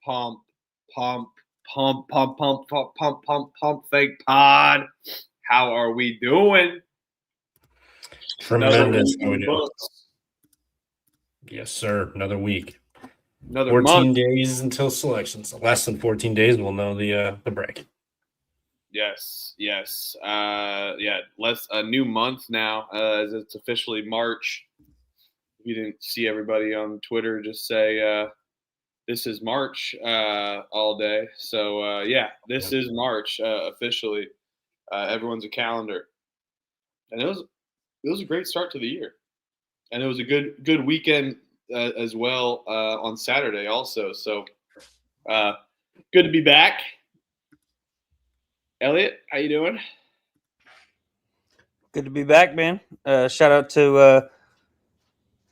pump, pump, pump, pump, pump, pump, pump, pump, pump, fake pod. How are we doing? Tremendous. Books. Yes, sir. Another week. Another 14 month. days until selections. Less than 14 days, we'll know the bracket. Yes. Less a new month now, as it's officially March. You didn't see everybody on Twitter just say this is March all day. So this is March officially. Everyone's a calendar, and it was a great start to the year, and it was a good weekend as well on Saturday also. So good to be back. Elliot, how you doing? Good to be back, man. Shout out to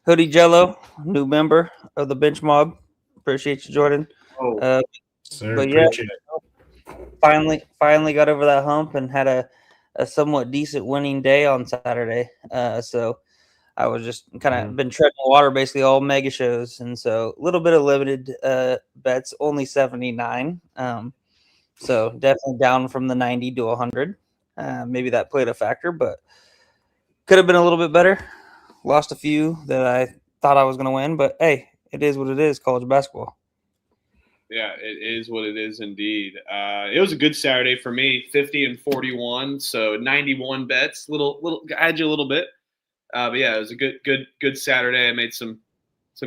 Hoodie Jello, new member of the Bench Mob. Appreciate you, Jordan. Sir, but yeah, appreciate it. finally got over that hump and had a somewhat decent winning day on Saturday. So I was just kind of been treading water basically all mega shows, and so a little bit of limited bets, only 79. So definitely down from the 90 to 100. Maybe that played a factor, but could have been a little bit better. Lost a few that I thought I was going to win, but hey, it is what it is, college basketball. Yeah, it is what it is indeed. It was a good Saturday for me, 50 and 41, so 91 bets. Little, I had you a little bit, but yeah, it was a good Saturday. I made some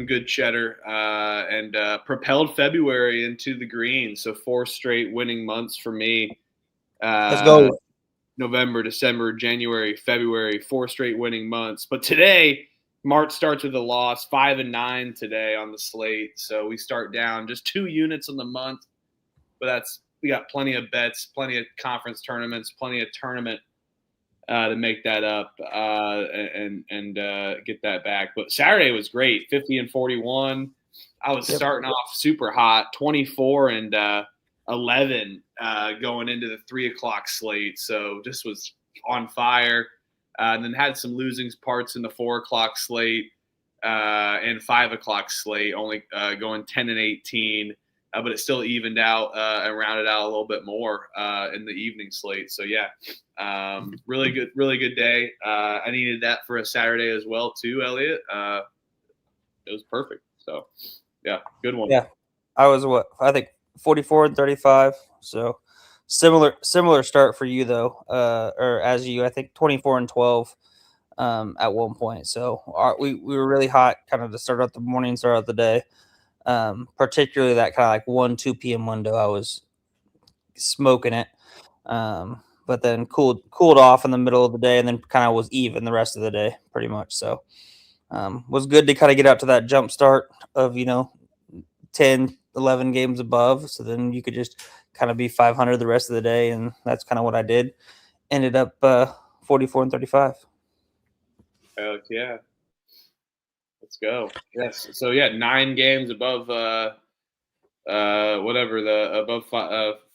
good cheddar and propelled February into the green. So 4 straight winning months for me. Let's go. November, December, January, February, 4 straight winning months. But today, March starts with a loss, 5 and 9 today on the slate. So we start down just 2 units on the month. But we got plenty of bets, plenty of conference tournaments, plenty of tournament to make that up and get that back. But Saturday was great, 50 and 41. I was starting off super hot, 24 and 11 going into the 3 o'clock slate. So just was on fire. And then had some losing parts in the 4 o'clock slate and 5 o'clock slate, only going 10 and 18. But it still evened out and rounded out a little bit more in the evening slate. So really good day. I needed that for a Saturday as well too, Elliot. It was perfect. So yeah, good one. Yeah, I was I think 44 and 35. So similar start for you though, or as you, I think 24 and 12 at one point. So we were really hot kind of to start out the morning, start out the day. Particularly that kind of like 1-2 p.m. window, I was smoking it. But then cooled off in the middle of the day and then kind of was even the rest of the day pretty much. So was good to kind of get out to that jump start of 10, 11 games above. So then you could just kind of be 500 the rest of the day, and that's kind of what I did. Ended up 44 and 35. Heck yeah. Let's go. Yes. So 9 games above above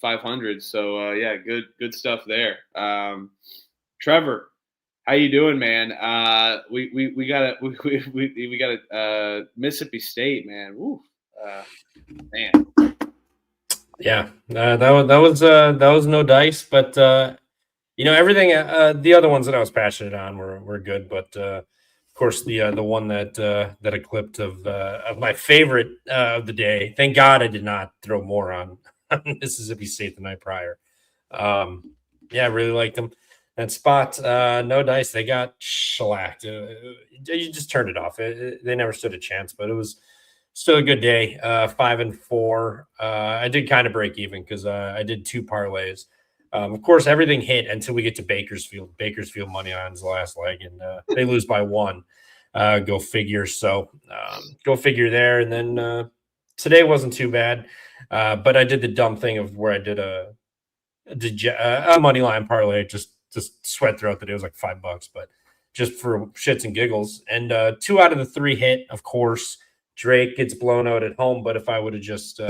500. So good stuff there. Trevor, how you doing, man? We got Mississippi State, man. Woo. Man. Yeah, that was no dice, but everything. The other ones that I was passionate on were good, but of course the one that eclipsed of my favorite of the day. Thank God I did not throw more on Mississippi State the night prior. I really liked them. That spot, no dice. They got shellacked. You just turned it off. They never stood a chance, but it was still a good day. 5 and 4. I did kind of break even because I did 2 parlays. Of course, everything hit until we get to Bakersfield. Bakersfield money on's the last leg, and they lose by 1. Go figure. So go figure there. And then today wasn't too bad, but I did the dumb thing of where I did a money line parlay, just sweat throughout the day. It was like $5, but just for shits and giggles. And 2 out of the 3 hit, of course. Drake gets blown out at home, but if I would have just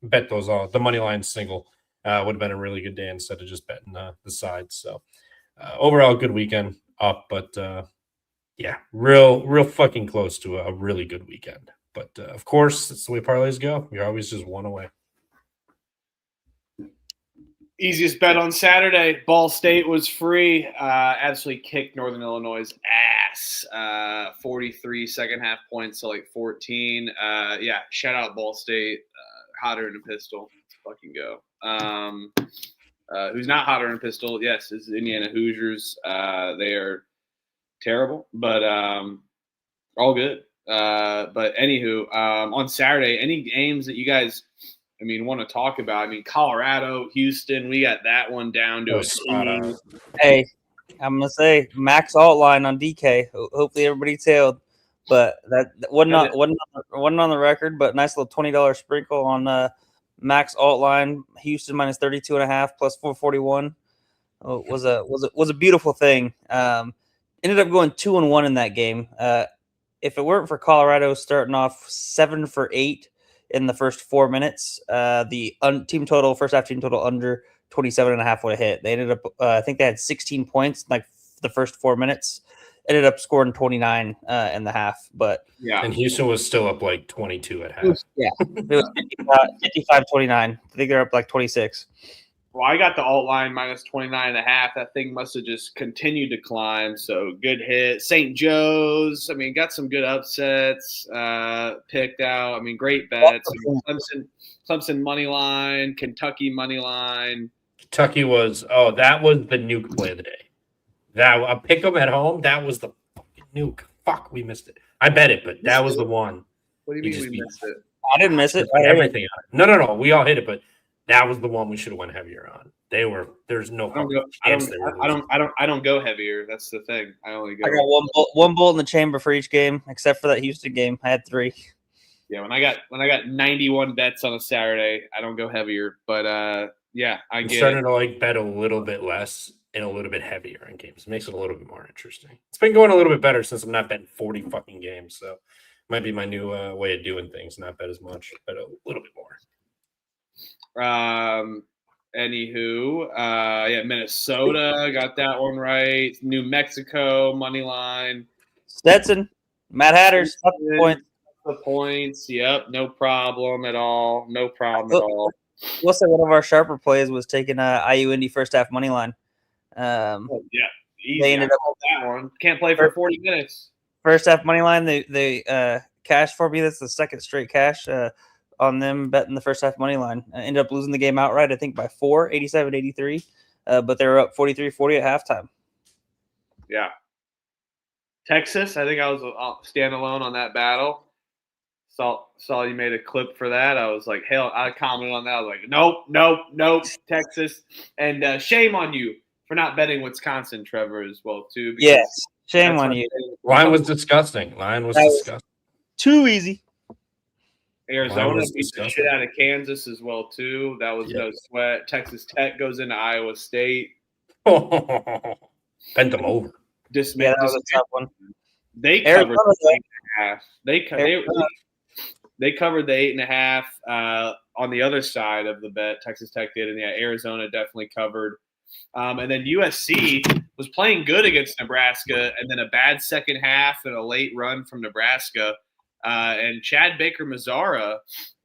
bet those all, the money line single would have been a really good day instead of just betting the sides. So overall, good weekend up, but real fucking close to a really good weekend. But of course, it's the way parlays go. You're always just 1 away. Easiest bet on Saturday. Ball State was free. Absolutely kicked Northern Illinois' ass. 43 second half points to like 14. Yeah, shout out Ball State. Hotter than a pistol. Let's fucking go. Who's not hotter than a pistol? Yes, is Indiana Hoosiers. They are terrible, but all good. But anywho, on Saturday, any games that you guys – want to talk about? Colorado, Houston, we got that one down to a penny. Hey, I'm gonna say max alt line on DK. Hopefully everybody tailed, but that wasn't on the record. But nice little $20 sprinkle on max alt line. Houston minus 32.5 plus 441 was a beautiful thing. Ended up going 2-1 in that game. If it weren't for Colorado starting off 7 for 8 in the first 4 minutes, the team total, first half team total under 27.5 would have hit. They ended up, I think they had 16 points in like the first 4 minutes. Ended up scoring 29 in the half, but yeah. And Houston was still up like 22 at half. Yeah, it was 55-29. I think they're up like 26. Well, I got the alt line minus 29.5. That thing must have just continued to climb. So good hit. St. Joe's, got some good upsets picked out. Great bets. Clemson money line, Kentucky money line. Kentucky was that was the nuke play of the day. A pick 'em at home. That was the fucking nuke. Fuck, we missed it. I bet it, but that was the one. What do you mean we missed it? I didn't miss it. Everything on it. No. We all hit it, but that was the one we should have went heavier on. There's no chance they were. I don't go heavier. That's the thing. I got one bolt in the chamber for each game, except for that Houston game. I had 3. Yeah, when I got 91 bets on a Saturday, I don't go heavier. But yeah, I'm starting to bet a little bit less and a little bit heavier in games. It makes it a little bit more interesting. It's been going a little bit better since I'm not betting 40 fucking games. So it might be my new way of doing things. Not bet as much, but a little bit more. Anywho, yeah, Minnesota got that one right. New Mexico money line. Stetson, Matt Hatters, the points. Yep, no problem at all. No problem at all. We'll say one of our sharper plays was taking IU Indy first half money line. Yeah, easy. They ended up that one. Can't play for 40 minutes. First half money line. They cashed for me. That's the second straight cash on them betting the first half money line. Ended up losing the game outright, I think, by 4, 87-83. But they were up 43-40 at halftime. Yeah. Texas, I think I was standalone on that battle. Saw you made a clip for that. I was like, hell, I commented on that. I was like, nope, Texas. And shame on you for not betting Wisconsin, Trevor, as well, too. Yes, shame on you. Line was disgusting. Too easy. Arizona beat the shit out of Kansas as well, too. That was no sweat. Texas Tech goes into Iowa State. Bent them over. That was a tough one. They covered the 8.5. They covered the 8.5 on the other side of the bet. Texas Tech did, and Arizona definitely covered. And then USC was playing good against Nebraska, and then a bad second half and a late run from Nebraska. And Chad Baker-Mazara,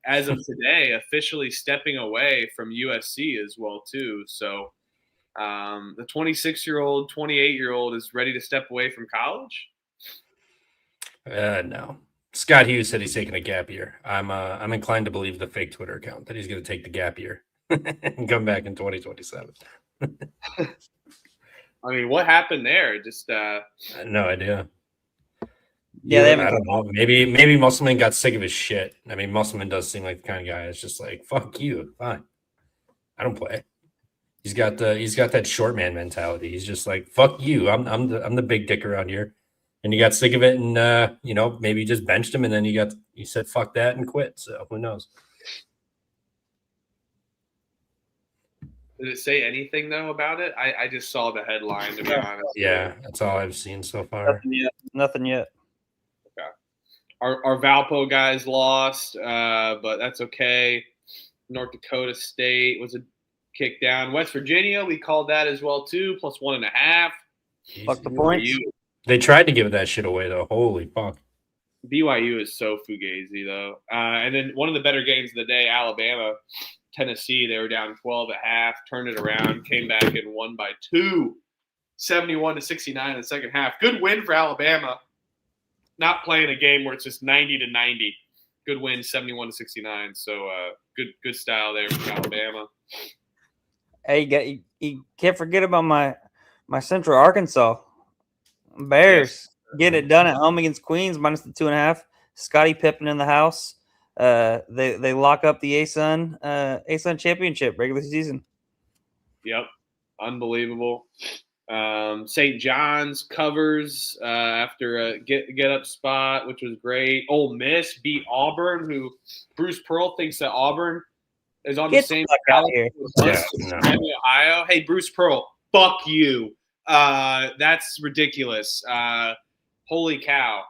as of today, officially stepping away from USC as well, too. So the 26-year-old, 28-year-old is ready to step away from college? No. Scott Hughes said he's taking a gap year. I'm inclined to believe the fake Twitter account that he's going to take the gap year and come back in 2027. What happened there? Just no idea. Yeah, I don't know. Maybe Musselman got sick of his shit. Musselman does seem like the kind of guy that's just like, fuck you, fine. I don't play. He's got that short man mentality. He's just like, fuck you. I'm the big dick around here. And he got sick of it, and maybe you just benched him, and then you said fuck that and quit. So who knows? Did it say anything though about it? I just saw the headline, to be honest. Yeah, that's all I've seen so far. Nothing yet. Okay. Our Valpo guys lost, but that's okay. North Dakota State was a kick down. West Virginia, we called that as well too, plus 1.5. Fuck the points. They tried to give that shit away though. Holy fuck. BYU is so fugazi though. And then one of the better games of the day, Alabama Tennessee. They were down 12 at half, turned it around, came back and won by 2, 71-69 in the second half. Good win for Alabama. Not playing a game where it's just 90-90. Good win, 71-69. So good style there from Alabama. Hey, you can't forget about my Central Arkansas Bears. Yes. Get it done at home against Queens, minus the 2.5. Scottie Pippen in the house. They lock up the ASUN championship regular season. Yep, unbelievable. St. John's covers after a get up spot, which was great. Ole Miss beat Auburn, who Bruce Pearl thinks that Auburn is on the same caliber as Miami, Ohio. Hey, Bruce Pearl, fuck you. That's ridiculous. Holy cow.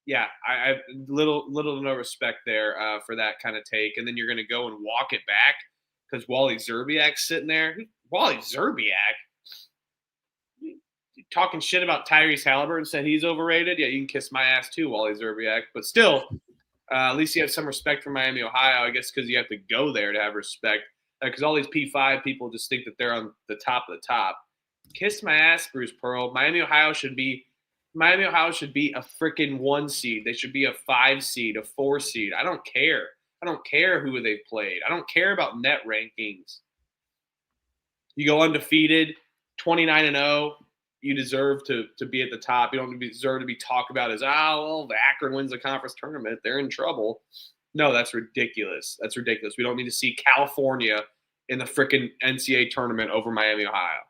Yeah, I have little to no respect there for that kind of take. And then you're going to go and walk it back because Wally Zerbiak's sitting there. Wally Zerbiak? Talking shit about Tyrese Halliburton, said he's overrated. Yeah, you can kiss my ass too, Wally Zerbiak. But still, at least you have some respect for Miami, Ohio, I guess, because you have to go there to have respect. Because all these P5 people just think that they're on the top of the top. Kiss my ass, Bruce Pearl. Miami, Ohio should be a freaking 1 seed. They should be a 5 seed, a 4 seed. I don't care. I don't care who they've played. I don't care about net rankings. You go undefeated, 29-0. You deserve to be at the top. You don't deserve to be talked about as, the Akron wins the conference tournament. They're in trouble. No, that's ridiculous. That's ridiculous. We don't need to see California in the freaking NCAA tournament over Miami, Ohio.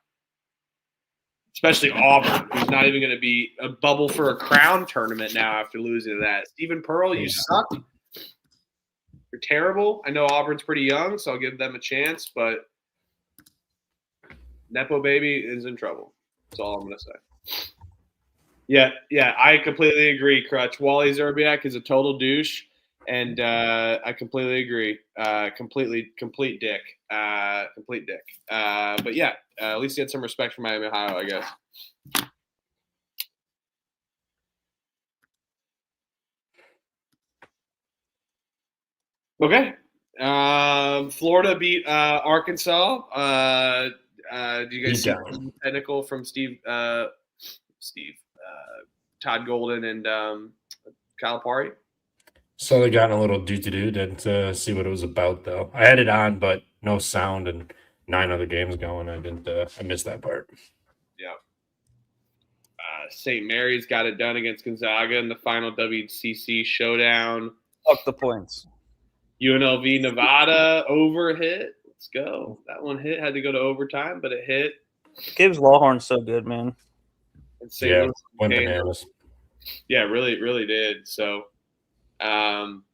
Especially Auburn, who's not even going to be a bubble for a crown tournament now after losing to that. Stephen Pearl, you suck. You're terrible. I know Auburn's pretty young, so I'll give them a chance, but Nepo Baby is in trouble. That's all I'm going to say. Yeah, I completely agree, Crutch. Wally Zerbiak is a total douche, and I completely agree. Complete dick. But yeah, at least he had some respect for Miami, Ohio, I guess. Okay. Florida beat Arkansas. Do you guys see the technical from Todd Golden and Calipari? So they got a little do-to-do to see what it was about, though. I had it on, but no sound and 9 other games going. I missed that part. Yeah. St. Mary's got it done against Gonzaga in the final WCC showdown. Fuck the points. UNLV Nevada over hit. Let's go. That one hit. Had to go to overtime, but it hit. Gibbs Lawhorn's so good, man. And St. Went bananas. Yeah, really did. So, some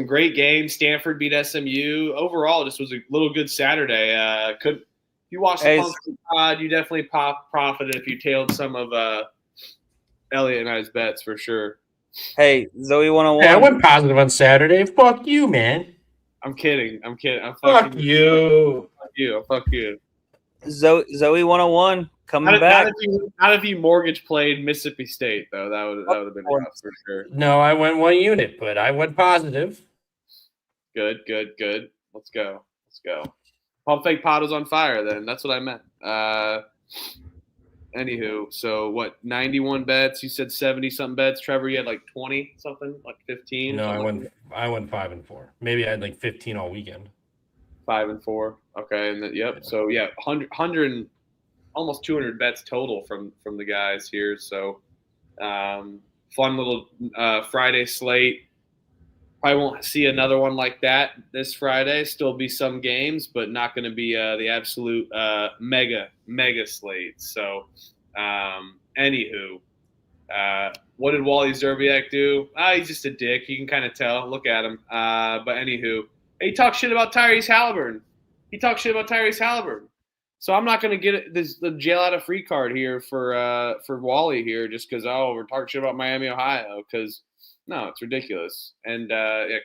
great games. Stanford beat SMU. Overall, this was a little good Saturday. If you watched the Funky Pod, you definitely profited if you tailed some of Elliot and I's bets for sure. Hey, Zoe 101. Hey, I went positive on Saturday. Fuck you, man. I'm kidding. Fuck you. Fuck you. Zoe 101 coming back. Not if you mortgage played Mississippi State though. That would have been rough for sure. No, I went 1 unit, but I went positive. Good. Let's go. Pump Fake Pod was on fire then. That's what I meant. Anywho, so what? 91 bets. You said 70-something bets. Trevor, you had like 20 something, like 15. No, I went 5 and 4. Maybe I had like 15 all weekend. 5 and 4. Okay, and then, yep. So yeah, 100, almost 200 bets total from the guys here. So fun little Friday slate. Probably won't see another one like that this Friday. Still be some games, but not going to be the absolute mega slate. So, anywho, what did Wally Zerbiak do? He's just a dick. You can kind of tell. Look at him. But anywho, he talks shit about Tyrese Halliburton. So I'm not going to get the jail out of free card here for Wally here just because we're talking shit about Miami, Ohio because. No, it's ridiculous. And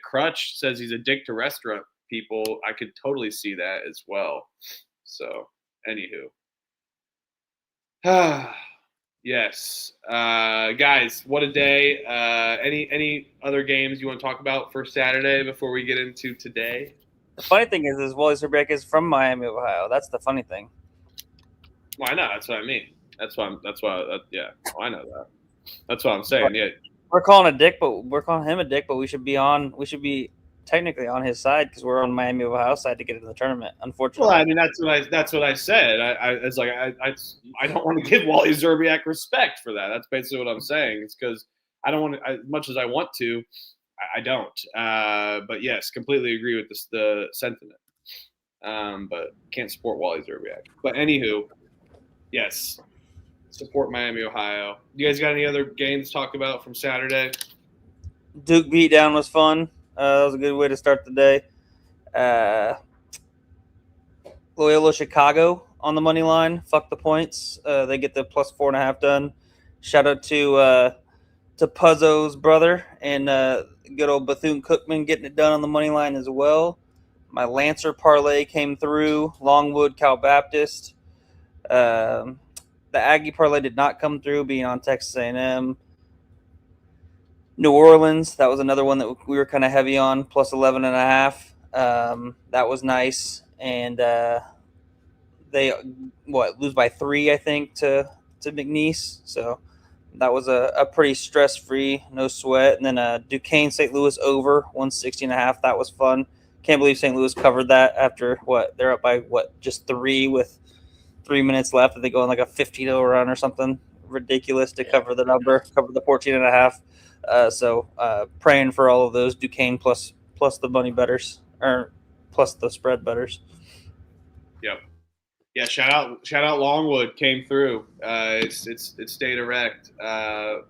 Crutch says he's a dick to restaurant people. I could totally see that as well. So, anywho. Yes. Guys, what a day. Any other games you want to talk about for Saturday before we get into today? The funny thing is Wally Zerbiak is from Miami, Ohio. That's the funny thing. Well, I know. That's what I mean. Yeah. Oh, I know that. That's what I'm saying. Yeah. We're calling him a dick, but we should be technically on his side because we're on Miami, Ohio side to get into the tournament. Unfortunately. Well, I mean, that's what I said. I don't want to give Wally Zerbiak respect for that. That's basically what I'm saying. It's because I don't want to, as much as I want to, I don't. But yes, completely agree with the sentiment. But can't support Wally Zerbiak. But anywho, yes, support Miami, Ohio. You guys got any other games to talk about from Saturday? Duke beatdown was fun. That was a good way to start the day. Loyola Chicago on the money line. Fuck the points. They get the plus 4.5 done. Shout out to Puzzo's brother and good old Bethune-Cookman getting it done on the money line as well. My Lancer parlay came through. Longwood, Cal Baptist. The Aggie parlay did not come through, being on Texas A&M. New Orleans, that was another one that we were kind of heavy on, plus 11.5. That was nice. And they lose by 3, I think, to McNeese. So that was a pretty stress-free, no sweat. And then Duquesne St. Louis over 160.5. That was fun. Can't believe St. Louis covered that after they're up by just 3 with 3 minutes left. And they go on like a 15-0 run or something ridiculous to cover the number, cover the 14.5. So praying for all of those Duquesne plus the money bettors or plus the spread bettors. Yep. Yeah, shout out Longwood came through. It stayed erect.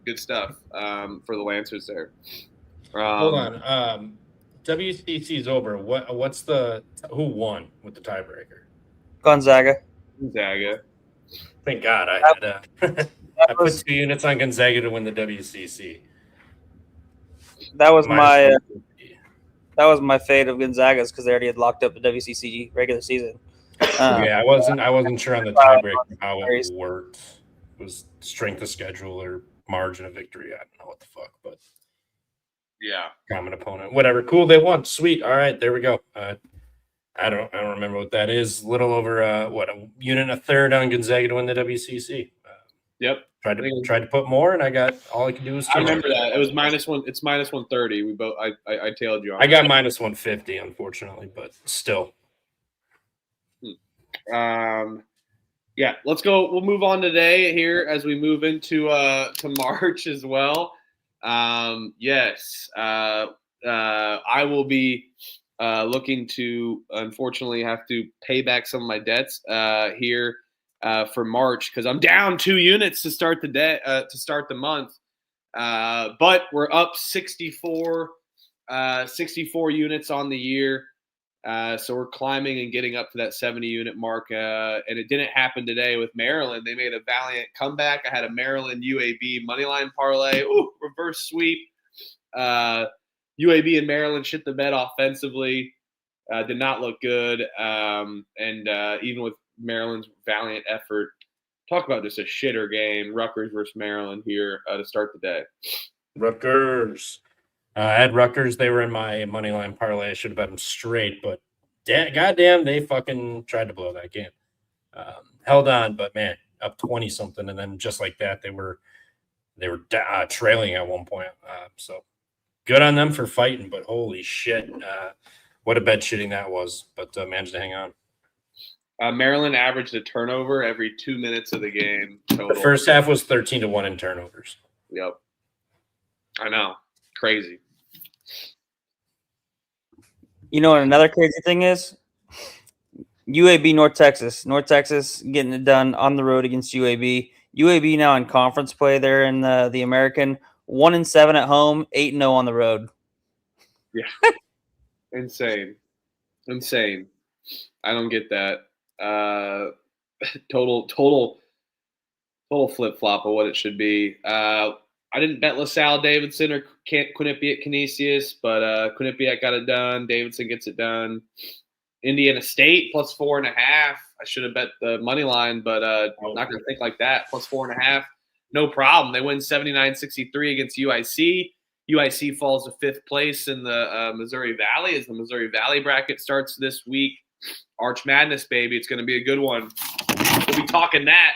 Good stuff for the Lancers there. Hold on. WCC's over. Who won with the tiebreaker? Gonzaga. Thank God I put 2 units on Gonzaga to win the WCC. That was my fate of Gonzaga's because they already had locked up the WCC regular season. I wasn't sure on the tiebreaker how it worked. It was strength of schedule or margin of victory. I don't know what the fuck, but yeah, common opponent, whatever. Cool, they won. Sweet. All right, there we go. I don't remember what that is. Little over a unit and a third on Gonzaga to win the WCC. Yep. Tried to put more, and I got all I could do was. I remember that it was -1. It's -130. We both. I tailed you on. I got -150, unfortunately, but still. Yeah, let's go. We'll move on today here as we move into to March as well. Yes, I will be looking to unfortunately have to pay back some of my debts here for March because I'm down 2 units to start the day to start the month. But we're up 64 units on the year. So we're climbing and getting up to that 70 unit mark. And it didn't happen today with Maryland. They made a valiant comeback. I had a Maryland UAB moneyline parlay. Ooh, reverse sweep. UAB and Maryland shit the bed offensively. Did not look good. And even with Maryland's valiant effort, talk about just a shitter game. Rutgers versus Maryland here to start the day. Rutgers. I had Rutgers. They were in my money line parlay. I should have bet them straight, but goddamn, they fucking tried to blow that game. Held on, but man, up 20 something, and then just like that, they were trailing at one point. So good on them for fighting, but holy shit, what a bed shitting that was. But managed to hang on. Maryland averaged a turnover every 2 minutes of the game. Total. The first half was 13-1 in turnovers. Yep, I know, crazy. You know what another crazy thing is? UAB North Texas. North Texas getting it done on the road against UAB. UAB now in conference play. They're in the American. 1-7 at home, 8-0 on the road. Yeah. Insane. I don't get that. Total flip-flop of what it should be. I didn't bet LaSalle Davidson or Quinnipiac Canisius, but Quinnipiac got it done. Davidson gets it done. Indiana State plus 4.5. I should have bet the money line, but not going to think like that. Plus 4.5, no problem. They win 79-63 against UIC. UIC falls to 5th place in the Missouri Valley as the Missouri Valley bracket starts this week. Arch Madness, baby. It's going to be a good one. We'll be talking that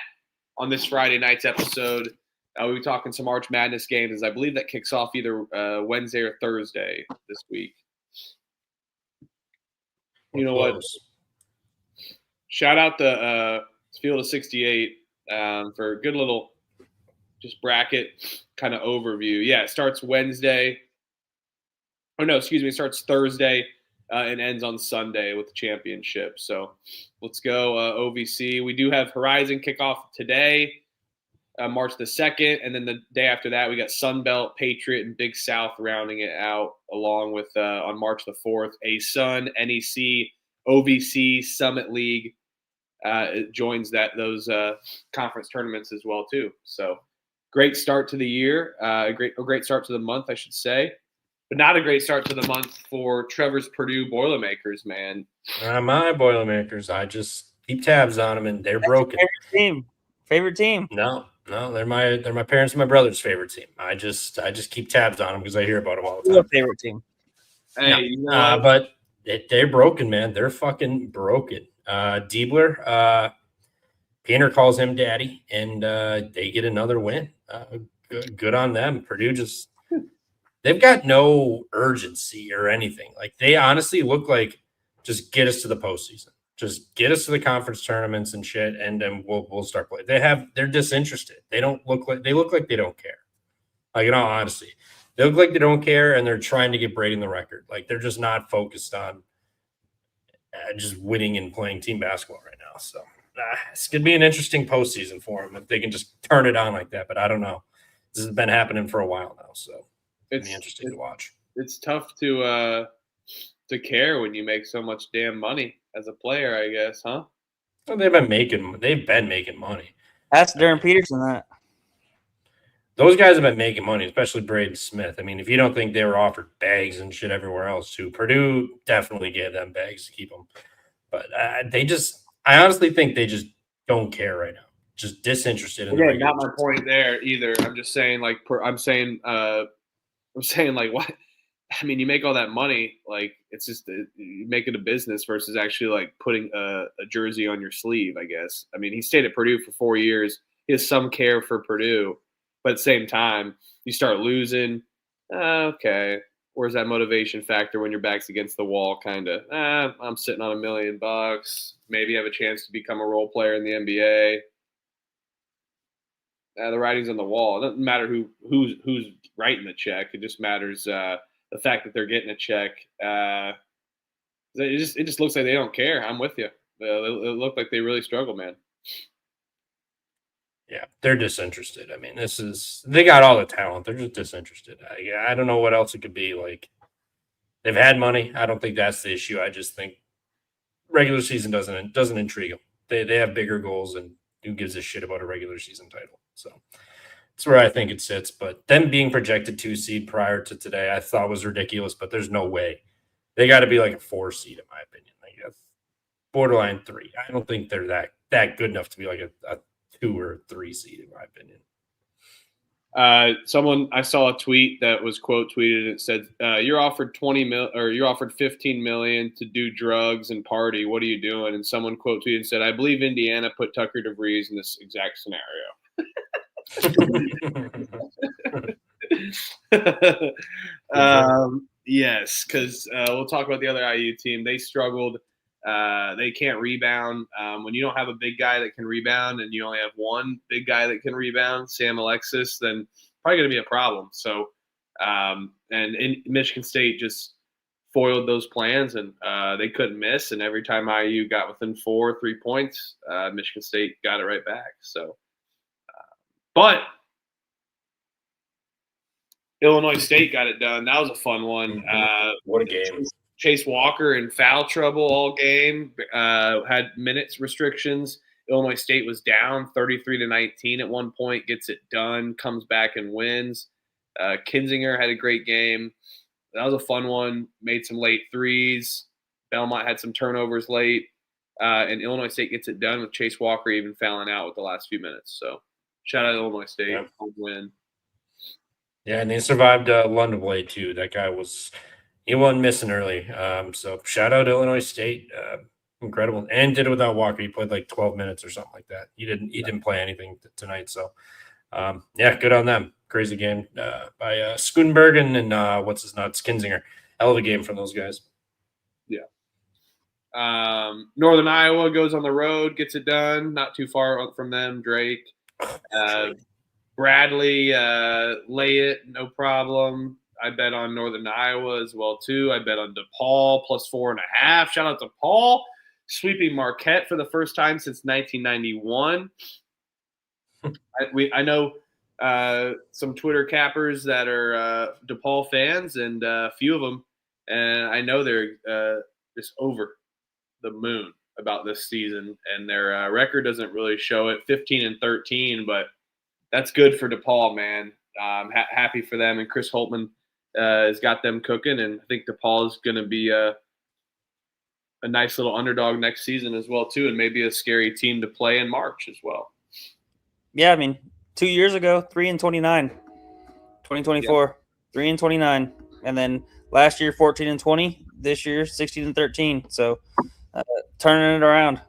on this Friday night's episode. We'll be talking some Arch Madness games, as I believe that kicks off either Wednesday or Thursday this week. You know what? Shout out the Field of 68 for a good little just bracket kind of overview. Yeah, it starts Wednesday. Oh, no, excuse me. It starts Thursday and ends on Sunday with the championship. So let's go OVC. We do have Horizon kickoff today, March the 2nd. And then the day after that, we got Sunbelt, Patriot, and Big South rounding it out, along with on March the 4th, ASUN, NEC, OVC, Summit League. It joins those conference tournaments as well, too. So great start to the year, a great start to the month, I should say. But not a great start to the month for Trevor's Purdue Boilermakers, man. My Boilermakers. I just keep tabs on them, and they're broken. Favorite team. No, they're my parents and my brother's favorite team. I just keep tabs on them because I hear about them all the time. Favorite team. Hey, but they're broken, man. They're fucking broken. Diebler, Painter calls him daddy, and they get another win. Good on them. Purdue they've got no urgency or anything. Like, they honestly look like just get us to the postseason. Just get us to the conference tournaments and shit, and then we'll start playing. They're disinterested. They look like they don't care. Like, in all honesty, they look like they don't care, and they're trying to get Braden the record. Like, they're just not focused on just winning and playing team basketball right now. So it's gonna be an interesting postseason for them if they can just turn it on like that. But I don't know. This has been happening for a while now, so it's interesting to watch. It's tough to care when you make so much damn money as a player, I guess, huh? Well, they've been making money. Ask Darren Peterson that. Those guys have been making money, especially Braden Smith. I mean, if you don't think they were offered bags and shit everywhere else too, Purdue definitely gave them bags to keep them. But I honestly think they just don't care right now. Just disinterested in the regular not my point there either. I'm just saying, like, what? I mean, you make all that money, like, it's just you make it a business versus actually like putting a jersey on your sleeve, I guess. I mean, he stayed at Purdue for 4 years. He has some care for Purdue, but at the same time, you start losing. Okay, where's that motivation factor when your back's against the wall? Kind of. I'm sitting on $1 million. Maybe have a chance to become a role player in the NBA. The writing's on the wall. It doesn't matter who's writing the check. It just matters the fact that they're getting a check. It just looks like they don't care. I'm with you. It looked like they really struggle, man. Yeah, they're disinterested. I mean, they got all the talent. They're just disinterested. I don't know what else it could be. Like, they've had money. I don't think that's the issue. I just think regular season doesn't intrigue them. They have bigger goals, and who gives a shit about a regular season title? So that's where I think it sits. But them being projected 2 seed prior to today, I thought was ridiculous. But there's no way. They got to be like a 4 seed, in my opinion. Like a borderline 3. I don't think they're that good enough to be like a 2 or 3 seed, in my opinion. I saw a tweet that was quote tweeted. And it said, "You're offered you're offered $15 million to do drugs and party. What are you doing?" And someone quote tweeted and said, "I believe Indiana put Tucker DeVries in this exact scenario." Yes, because we'll talk about the other IU team. They struggled. They can't rebound. When you don't have a big guy that can rebound and you only have one big guy that can rebound, Sam Alexis, then probably going to be a problem. So, and Michigan State just foiled those plans, and they couldn't miss. And every time IU got within 4 3 points, Michigan State got it right back. So, but Illinois State got it done. That was a fun one. What a game. Chase Walker in foul trouble all game, had minutes restrictions. Illinois State was down 33-19 at one point, gets it done, comes back and wins. Kinzinger had a great game. That was a fun one, made some late threes. Belmont had some turnovers late. And Illinois State gets it done with Chase Walker even fouling out with the last few minutes. So shout out to Illinois State. Yeah. Win. Yeah, and they survived London Blade too. That guy he wasn't missing early. So shout out Illinois State, incredible, and did it without Walker. He played like 12 minutes or something like that. He didn't play anything tonight. So yeah, good on them. Crazy game by Schoenberg and what's his nuts Kinzinger. Hell of a game from those guys. Yeah. Northern Iowa goes on the road, gets it done. Not too far from them. Drake. Bradley, lay it, no problem. I bet on Northern Iowa as well, too. I bet on DePaul plus 4.5. Shout out to Paul. Sweeping Marquette for the first time since 1991. I know some Twitter cappers that are DePaul fans, and a few of them, and I know they're just over the moon about this season, and their record doesn't really show it, 15-13, but that's good for DePaul, man. I'm happy for them, and Chris Holtman has got them cooking, and I think DePaul is going to be a nice little underdog next season as well, too, and maybe a scary team to play in March as well. Yeah, I mean, 2 years ago, 3-29. 2024, yeah. 3-29, and then last year 14-20. This year 16-13. So turning it around.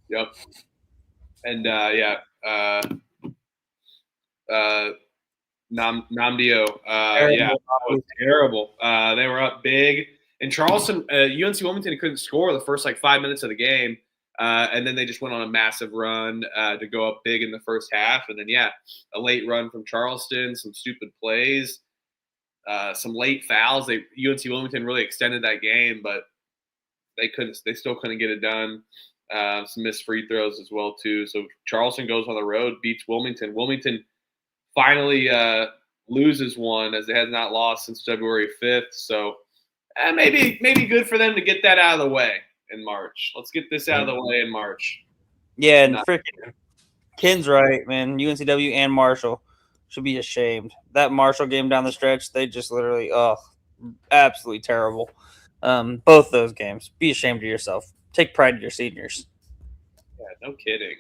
Yep. And Namdio, that was terrible. They were up big. And Charleston, UNC Wilmington couldn't score the first 5 minutes of the game. And then they just went on a massive run to go up big in the first half. And then, a late run from Charleston, some stupid plays, some late fouls. UNC Wilmington really extended that game, but they still couldn't get it done. Some missed free throws as well, too. So Charleston goes on the road, beats Wilmington. Wilmington finally loses one, as they had not lost since February 5th. So maybe good for them to get that out of the way in March. Let's get this out of the way in March. Yeah, and freaking Ken's right, man. UNCW and Marshall should be ashamed. That Marshall game down the stretch, they just literally, absolutely terrible. Both those games. Be ashamed of yourself. Take pride in your seniors. Yeah, no kidding.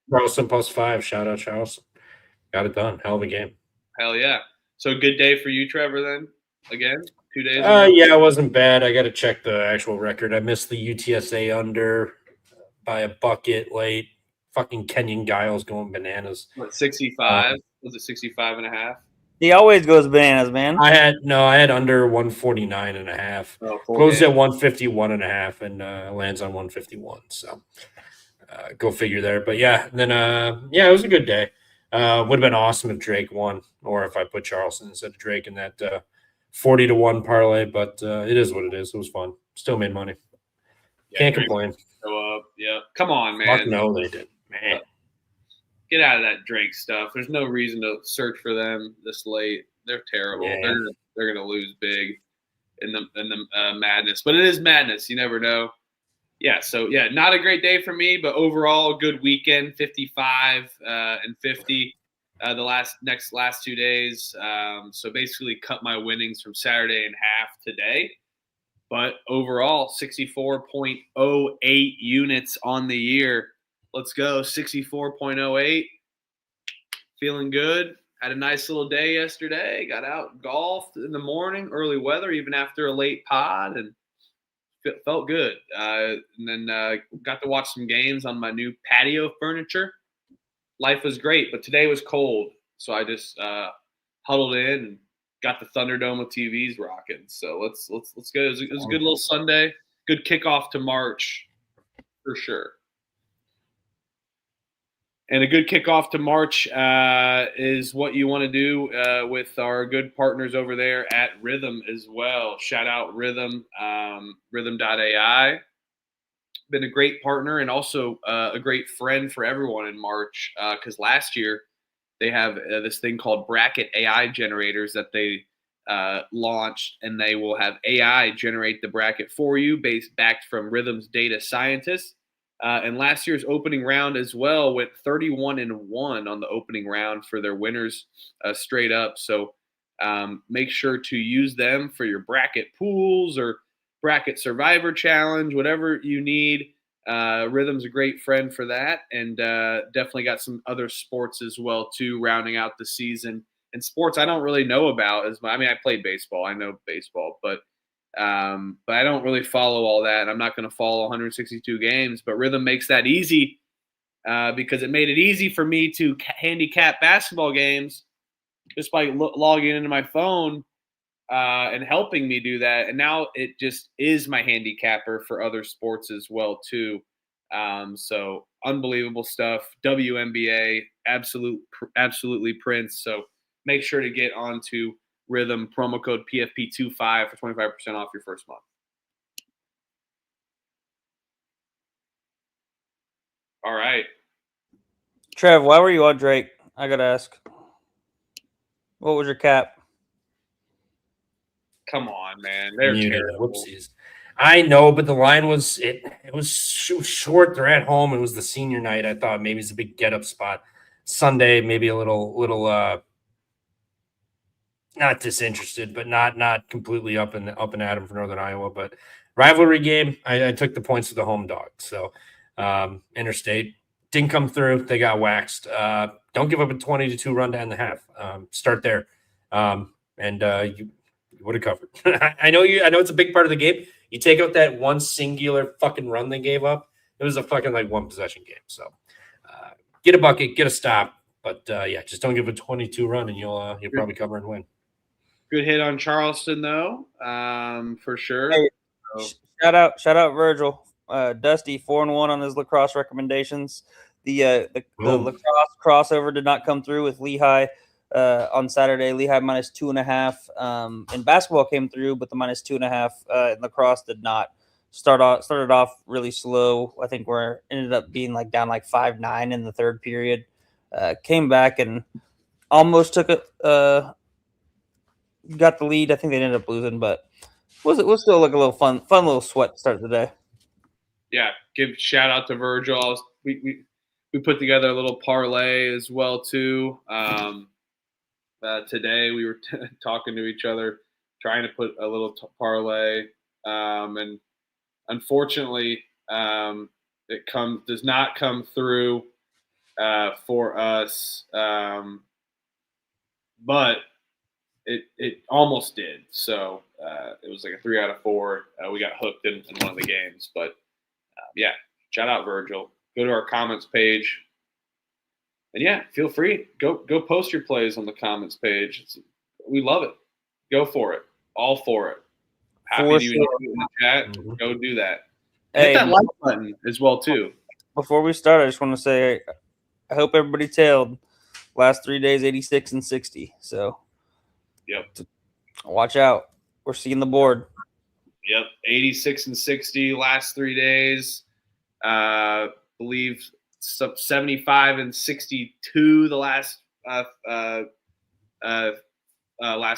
Charleston plus 5. Shout out Charleston. Got it done. Hell of a game. Hell yeah. So good day for you, Trevor, then? Again? 2 days? Yeah, it wasn't bad. I got to check the actual record. I missed the UTSA under by a bucket late. Fucking Kenyon Giles going bananas. What, 65? Was it 65.5? He always goes bananas, man. I had under 149.5. Closed at 151.5 and lands on 151. So go figure there. But then it was a good day. Would have been awesome if Drake won, or if I put Charleston instead of Drake in that 40-1 parlay. But it is what it is. It was fun. Still made money. Can't complain. Show up. Yeah. Come on, man. Fuck no, they did. Man. Get out of that Drake stuff. There's no reason to search for them this late. They're terrible. Yeah. They're gonna lose big in the madness. But it is madness. You never know. Yeah. So not a great day for me, but overall good weekend. 55 and 50 the last 2 days. So basically cut my winnings from Saturday in half today. But overall, 64.08 units on the year. Let's go, 64.08. Feeling good. Had a nice little day yesterday. Got out, golfed in the morning, early weather, even after a late pod, and felt good. And then got to watch some games on my new patio furniture. Life was great, but today was cold, so I just huddled in and got the Thunderdome with TVs rocking. So let's go. It was a good little Sunday. Good kickoff to March, for sure. And a good kickoff to March is what you want to do with our good partners over there at Rhythm as well. Shout out Rhythm, Rhythm.ai. Been a great partner and also a great friend for everyone in March, because last year they have this thing called Bracket AI generators that they launched, and they will have AI generate the bracket for you backed from Rhythm's data scientists. And last year's opening round as well went 31-1 on the opening round for their winners straight up. So make sure to use them for your bracket pools or bracket survivor challenge, whatever you need. Rhythm's a great friend for that, and definitely got some other sports as well too, rounding out the season. And sports I don't really know about as much. I mean, I played baseball. I know baseball, but I don't really follow all that. I'm not going to follow 162 games, but Rhythm makes that easy because it made it easy for me to handicap basketball games just by logging into my phone and helping me do that. And now it just is my handicapper for other sports as well too. So unbelievable stuff. WNBA, absolutely Prince. So make sure to get onto Rhythm, promo code PFP25 for 25% off your first month. All right. Trev, why were you on Drake? I gotta ask. What was your cap? Come on, man. They're terrible. Whoopsies. I know, but the line was it was short. They're at home. It was the senior night. I thought maybe it's a big get up spot. Sunday, maybe a little not disinterested, but not completely up and at him for Northern Iowa. But rivalry game, I took the points of the home dog. So Interstate didn't come through. They got waxed. Don't give up a 20-2 run to end the half. Start there, and you would have covered. I know it's a big part of the game. You take out that one singular fucking run they gave up. It was a fucking like one possession game. So get a bucket, get a stop, but yeah, just don't give a 22 run, and you'll probably cover and win. Good hit on Charleston though, for sure. Hey, shout out Virgil, Dusty 4-1 on his lacrosse recommendations. The lacrosse crossover did not come through with Lehigh on Saturday. Lehigh -2.5. And basketball came through, but the -2.5 in lacrosse did not. Started off really slow. I think we ended up being like down like 5-9 in the third period. Came back and almost took it. Got the lead. I think they ended up losing, but we'll still look a little fun little sweat to start the day. Yeah, give shout out to Virgil. We put together a little parlay as well too. Today we were talking to each other, trying to put a little parlay, and unfortunately, it does not come through for us, but it almost did. So it was like a 3 out of 4. We got hooked in one of the games, but yeah, shout out Virgil. Go to our comments page. And yeah, feel free. Go post your plays on the comments page. We love it. Go for it. All for it. Happy to be in the chat. Mm-hmm. Go do that. Hit that like button as well too. Before we start, I just want to say I hope everybody tailed. Last 3 days, 86 and 60. So yep. Watch out. We're seeing the board. Yep. 86 and 60 last 3 days. Believe 75 and 62 the last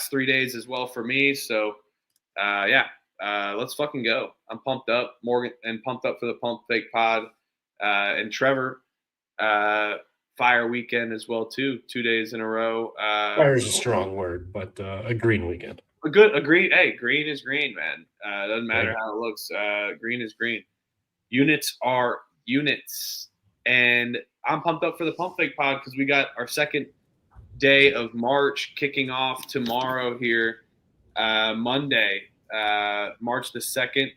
3 days as well for me. So yeah, let's fucking go. I'm pumped up, Morgan, and pumped up for the Pump Fake Pod, and Trevor. Fire weekend as well too. 2 days in a row. Fire is a strong word, but a green weekend. A green. Hey, green is green, man. It doesn't matter how it looks. Green is green. Units are units. And I'm pumped up for the Pump Fake Pod because we got our second day of March kicking off tomorrow here, Monday, March the 2nd.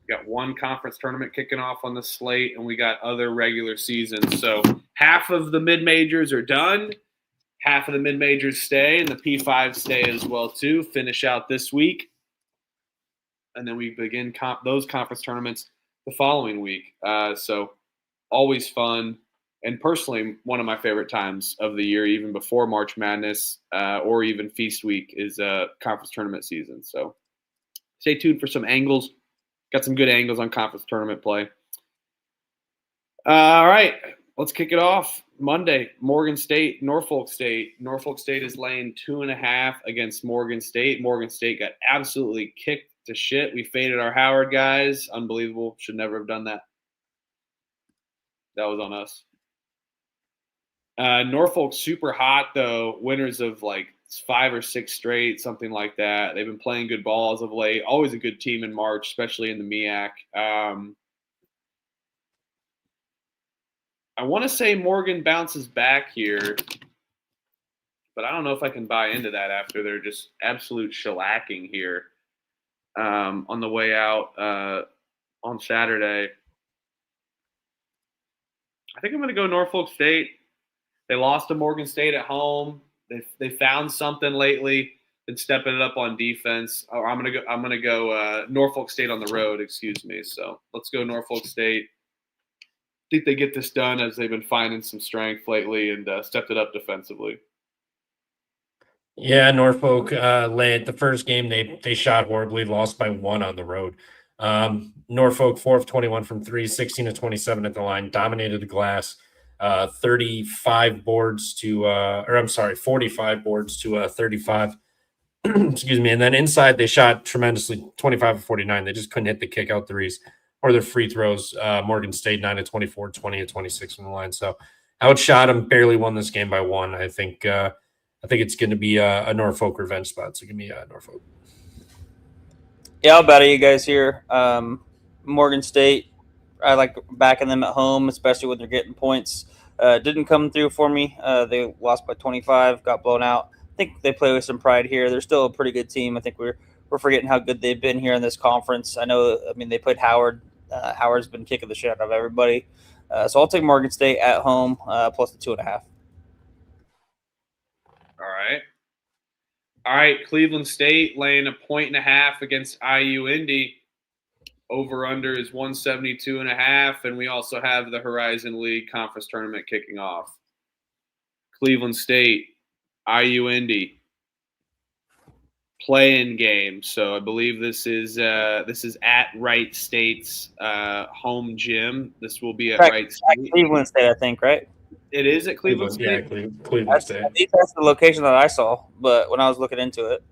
We got one conference tournament kicking off on the slate, and we got other regular seasons. So half of the mid-majors are done. Half of the mid-majors stay, and the P5 stay as well too. Finish out this week. And then we begin those conference tournaments the following week. So always fun, and personally, one of my favorite times of the year, even before March Madness or even Feast Week, is conference tournament season. So stay tuned for some angles. Got some good angles on conference tournament play. All right, let's kick it off. Monday, Morgan State, Norfolk State. Norfolk State is laying 2.5 against Morgan State. Morgan State got absolutely kicked to shit. We faded our Howard guys. Unbelievable. Should never have done that. That was on us. Norfolk super hot though. Winners of like 5 or 6 straight, something like that. They've been playing good ball as of late. Always a good team in March, especially in the MEAC. I want to say Morgan bounces back here, but I don't know if I can buy into that after they're just absolute shellacking here on the way out on Saturday. I think I'm going to go Norfolk State. They lost to Morgan State at home. They found something lately. Been stepping it up on defense. Oh, I'm gonna go Norfolk State on the road. Excuse me. So let's go Norfolk State. I think they get this done as they've been finding some strength lately and stepped it up defensively. Yeah, Norfolk led the first game. They shot horribly, lost by 1 on the road. Norfolk 4 of 21 from 3, 16 of 27 at the line, dominated the glass. 45 boards to, 45 boards to 35. Excuse me. And then inside, they shot tremendously, 25 of 49. They just couldn't hit the kick out threes or their free throws. Morgan State 9 of 24, 20 of 26 from the line. So outshot them, barely won this game by 1. I think it's going to be a Norfolk revenge spot. So give me Norfolk. Yeah, I'll bet you guys here. Morgan State, I like backing them at home, especially when they're getting points. Didn't come through for me. They lost by 25, got blown out. I think they play with some pride here. They're still a pretty good team. I think we're forgetting how good they've been here in this conference. They played Howard. Howard's been kicking the shit out of everybody. So I'll take Morgan State at home plus the 2.5. All right. Cleveland State laying a 1.5 against IU Indy. Over under is 172.5, and we also have the Horizon League Conference Tournament kicking off. Cleveland State, IU Indy, play-in game. So I believe this is at Wright State's home gym. This will be at Wright State. Cleveland State, I think, right? It is at Cleveland State. Yeah, Cleveland State. I think that's the location that I saw, but when I was looking into it.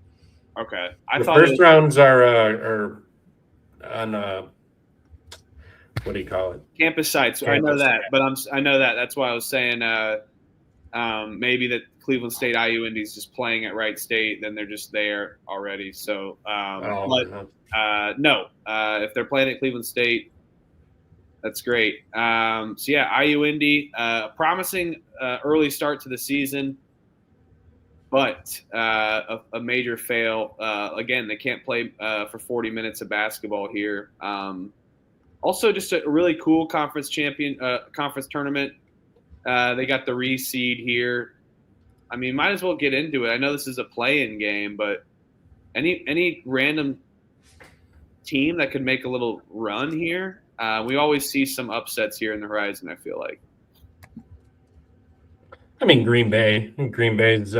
Okay, the first rounds are on what do you call it? Campus sites. I know that, but I know that. That's why I was saying maybe that Cleveland State IU Indy is just playing at Wright State, then they're just there already. So, no. If they're playing at Cleveland State, that's great. IU Indy, promising early start to the season, but a major fail. Again, they can't play for 40 minutes of basketball here. Also, just a really cool conference tournament. They got the reseed here. I mean, might as well get into it. I know this is a play-in game, but any random team that could make a little run here. We always see some upsets here in the Horizon, I feel like. I mean, Green Bay's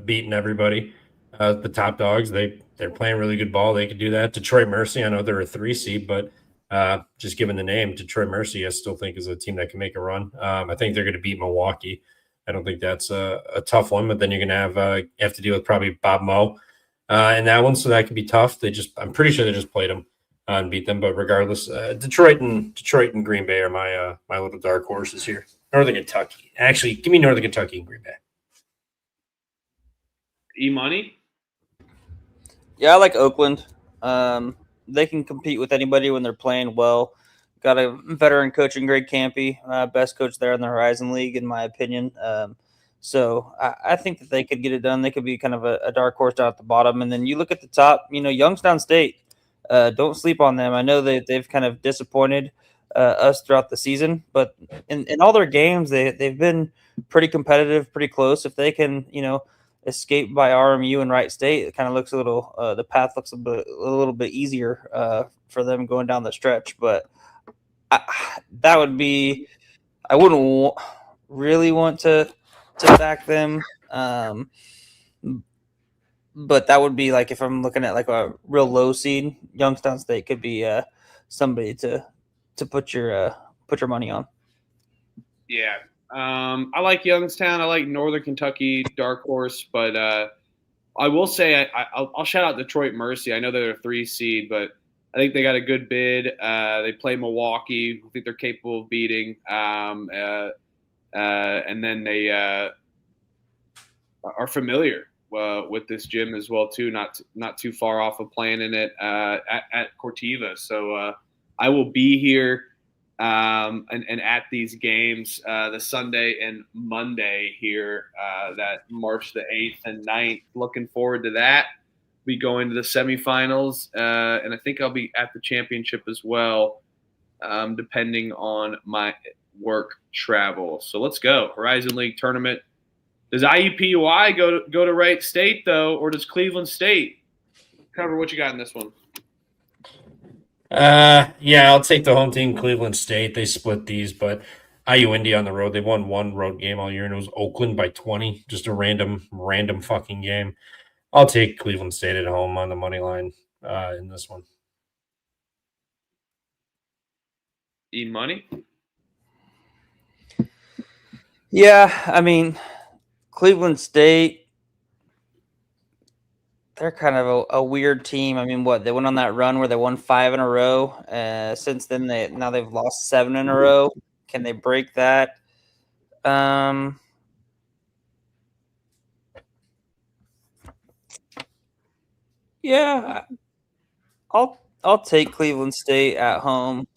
beating everybody. The top dogs, they're playing really good ball. They could do that. Detroit Mercy, I know they're a 3 seed, but just given the name, Detroit Mercy, I still think is a team that can make a run. I think they're going to beat Milwaukee. I don't think that's a tough one, but then you're going to have to deal with probably Bob Moe in that one, so that could be tough. I'm pretty sure they just played them and beat them, but regardless, Detroit and Green Bay are my little dark horses here. Northern Kentucky. Actually, give me Northern Kentucky and Green Bay. E-money? Yeah, I like Oakland. They can compete with anybody when they're playing well. Got a veteran coach in Greg Campy, best coach there in the Horizon League, in my opinion. So I think that they could get it done. They could be kind of a dark horse down at the bottom. And then you look at the top, Youngstown State. Don't sleep on them. I know they've kind of disappointed us throughout the season, but in all their games, they've been pretty competitive, pretty close. If they can, escape by RMU and Wright State, it kind of looks the path looks a little bit easier for them going down the stretch. But that would be, I wouldn't really want to back them. But that would be like if I'm looking at like a real low seed, Youngstown State could be somebody to put your money on. Yeah. I like Youngstown. I like Northern Kentucky, dark horse, but I will say I'll shout out Detroit Mercy. I know they're a 3 seed, but I think they got a good bid. They play Milwaukee. I think they're capable of beating. And then they are familiar with this gym as well too. Not too far off of playing in it at Cortiva. So I will be here. and at these games the Sunday and Monday here that March the 8th and 9th. Looking forward to that. Be going to the semifinals, and I think I'll be at the championship as well, depending on my work travel. So let's go. Horizon League tournament. Does IUPUI go to Wright State, though, or does Cleveland State? Trevor, what you got in this one? Yeah, I'll take the home team, Cleveland State. They split these, but IU Indy on the road. They won one road game all year, and it was Oakland by 20. Just a random fucking game. I'll take Cleveland State at home on the money line in this one. E-money? Yeah, I mean, Cleveland State, they're kind of a weird team. I mean, they went on that run where they won 5 in a row. Since then, they've lost 7 in a row. Can they break that? Yeah, I'll take Cleveland State at home,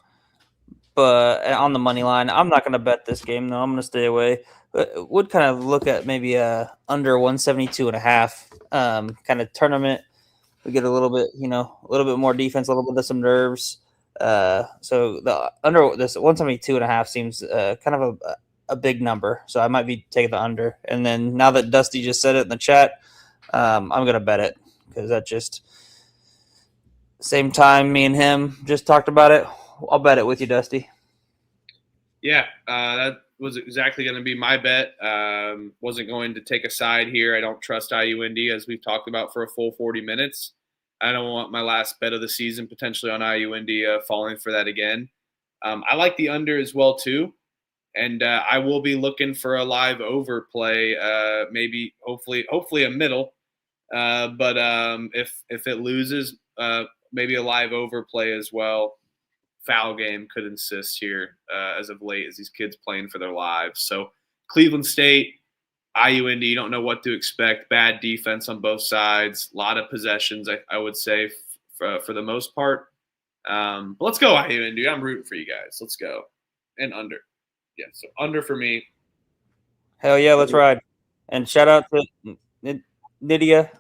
but on the money line, I'm not going to bet this game though. I'm going to stay away. But would kind of look at maybe a under 172.5 kind of tournament. We get a little bit more defense, a little bit of some nerves. So the under this 172.5 seems kind of a big number. So I might be taking the under. And then now that Dusty just said it in the chat, I'm going to bet it because that just same time me and him just talked about it. I'll bet it with you, Dusty. Yeah, that was exactly going to be my bet. Wasn't going to take a side here. I don't trust IU Indy, as we've talked about for a full 40 minutes. I don't want my last bet of the season potentially on IU Indy falling for that again. I like the under as well, too. And I will be looking for a live over play, maybe hopefully a middle. But if it loses, maybe a live over play as well. Foul game could insist here as of late as these kids playing for their lives. So Cleveland State, IU Indy, you don't know what to expect. Bad defense on both sides. A lot of possessions, I would say, for the most part. But let's go, IU Indy. I'm rooting for you guys. Let's go. And under. Yeah, so under for me. Hell yeah, let's ride. And shout out to Nydia.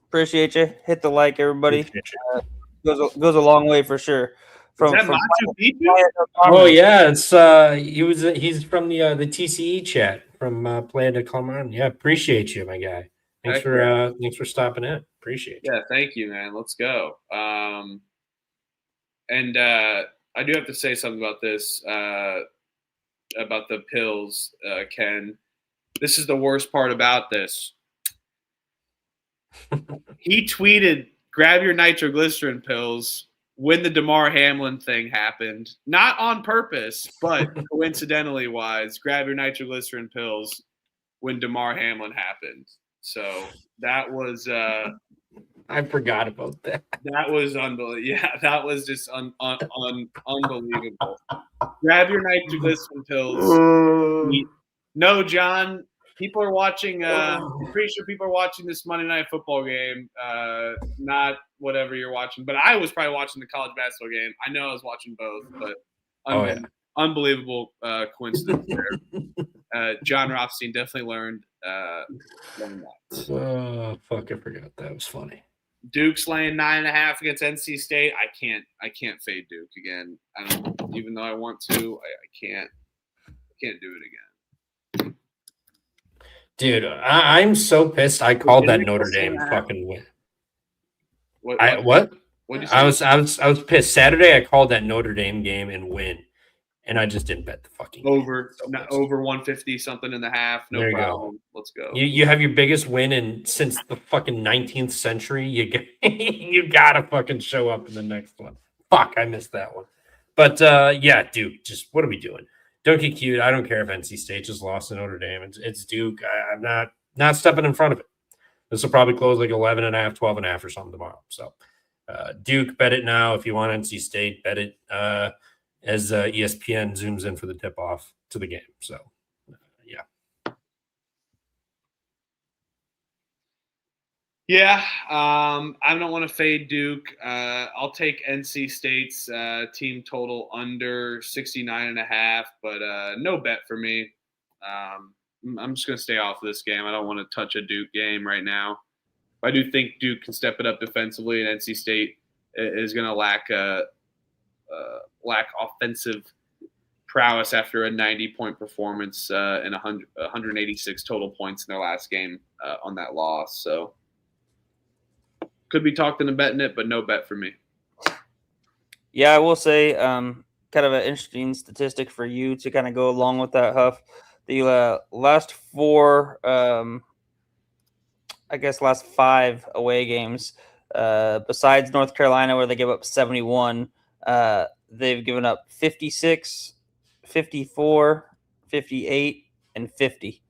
Appreciate you. Hit the like, everybody. Goes a long way for sure. Is that Machu Picchu? Oh yeah, it's he's from the TCE chat from Playa del Carmen. Yeah, appreciate you, my guy. Thanks for stopping in. Appreciate you. Yeah, thank you, man. Let's go. And I do have to say something about this, about the pills, Ken. This is the worst part about this. He tweeted, "Grab your nitroglycerin pills." When the DeMar Hamlin thing happened, not on purpose, but coincidentally wise, grab your nitroglycerin pills when DeMar Hamlin happened. So that was I forgot about that. That was unbelievable. Yeah, that was just unbelievable. Grab your nitroglycerin pills. No, John. People are watching. I'm pretty sure people are watching this Monday Night Football game. Not whatever you're watching, but I was probably watching the college basketball game. I know I was watching both, but unbelievable coincidence there. John Rothstein definitely learned that. Oh fuck! I forgot that was funny. Duke's laying 9.5 against NC State. I can't fade Duke again. Even though I want to, I can't do it again. Dude, I'm so pissed. I called that Notre Dame fucking win. What? What'd you say? I was pissed. Saturday, I called that Notre Dame game and win, and I just didn't bet the fucking over 150 something in the half. No problem. Let's go. You have your biggest win since the fucking 19th century. You gotta fucking show up in the next one. Fuck, I missed that one. But yeah, Duke. Just what are we doing? Don't get cute. I don't care if NC State just lost to Notre Dame. It's Duke. I'm not stepping in front of it. This will probably close like 11.5, 12.5 or something tomorrow. So Duke, bet it now. If you want NC State, bet it as ESPN zooms in for the tip-off to the game. So, yeah. Yeah, I don't want to fade Duke. I'll take NC State's team total under 69.5, but no bet for me. I'm just going to stay off of this game. I don't want to touch a Duke game right now. I do think Duke can step it up defensively, and NC State is going to lack offensive prowess after a 90-point performance and 186 total points in their last game on that loss. So could be talked into betting it, but no bet for me. Yeah, I will say kind of an interesting statistic for you to kind of go along with that, Huff. The last four, last 5 away games, besides North Carolina where they give up 71, they've given up 56, 54, 58, and 50.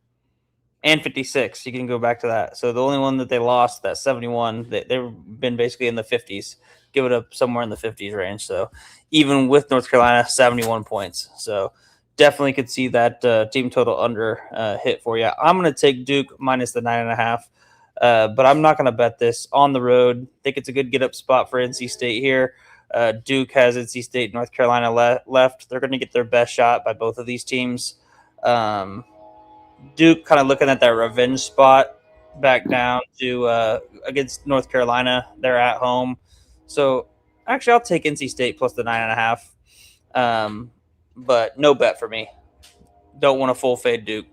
And 56. You can go back to that. So the only one that they lost, that 71, they've been basically in the 50s, give it up somewhere in the 50s range. So even with North Carolina, 71 points. So definitely could see that team total under hit for you. I'm going to take Duke minus the 9.5, but I'm not going to bet this on the road. I think it's a good get up spot for NC State here. Duke has NC State, North Carolina left. They're going to get their best shot by both of these teams. Duke kind of looking at that revenge spot back down to against North Carolina. They're at home. So actually, I'll take NC State plus the 9.5. But no bet for me. Don't want to full fade Duke.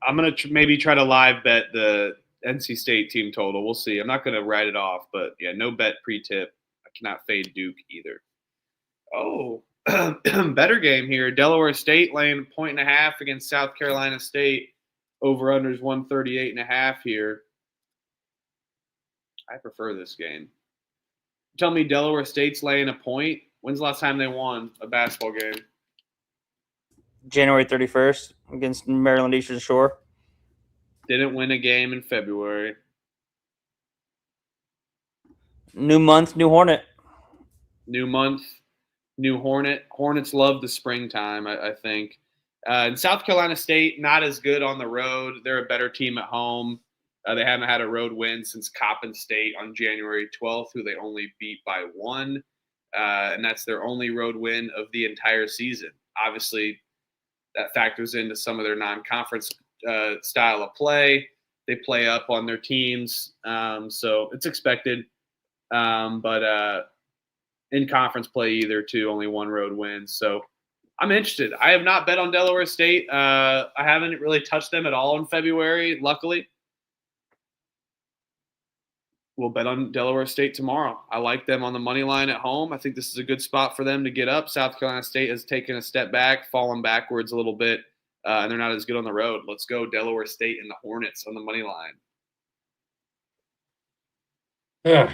I'm going to maybe try to live bet the NC State team total. We'll see. I'm not going to write it off, but yeah, no bet pre-tip. I cannot fade Duke either. Oh, better game here. Delaware State laying 1.5 against South Carolina State. Over-unders 138.5 here. I prefer this game. Tell me Delaware State's laying a point. When's the last time they won a basketball game? January 31st against Maryland Eastern Shore. Didn't win a game in February. New month, new Hornet. New month, new Hornet. Hornets love the springtime, I think. And South Carolina State, not as good on the road. They're a better team at home. They haven't had a road win since Coppin State on January 12th, who they only beat by 1. And that's their only road win of the entire season. Obviously, that factors into some of their non-conference style of play. They play up on their teams, so it's expected. But in conference play either, too, only 1 road win. So I'm interested. I have not bet on Delaware State. I haven't really touched them at all in February, luckily. We'll bet on Delaware State tomorrow. I like them on the money line at home. I think this is a good spot for them to get up. South Carolina State has taken a step back, fallen backwards a little bit, and they're not as good on the road. Let's go Delaware State and the Hornets on the money line. Yeah.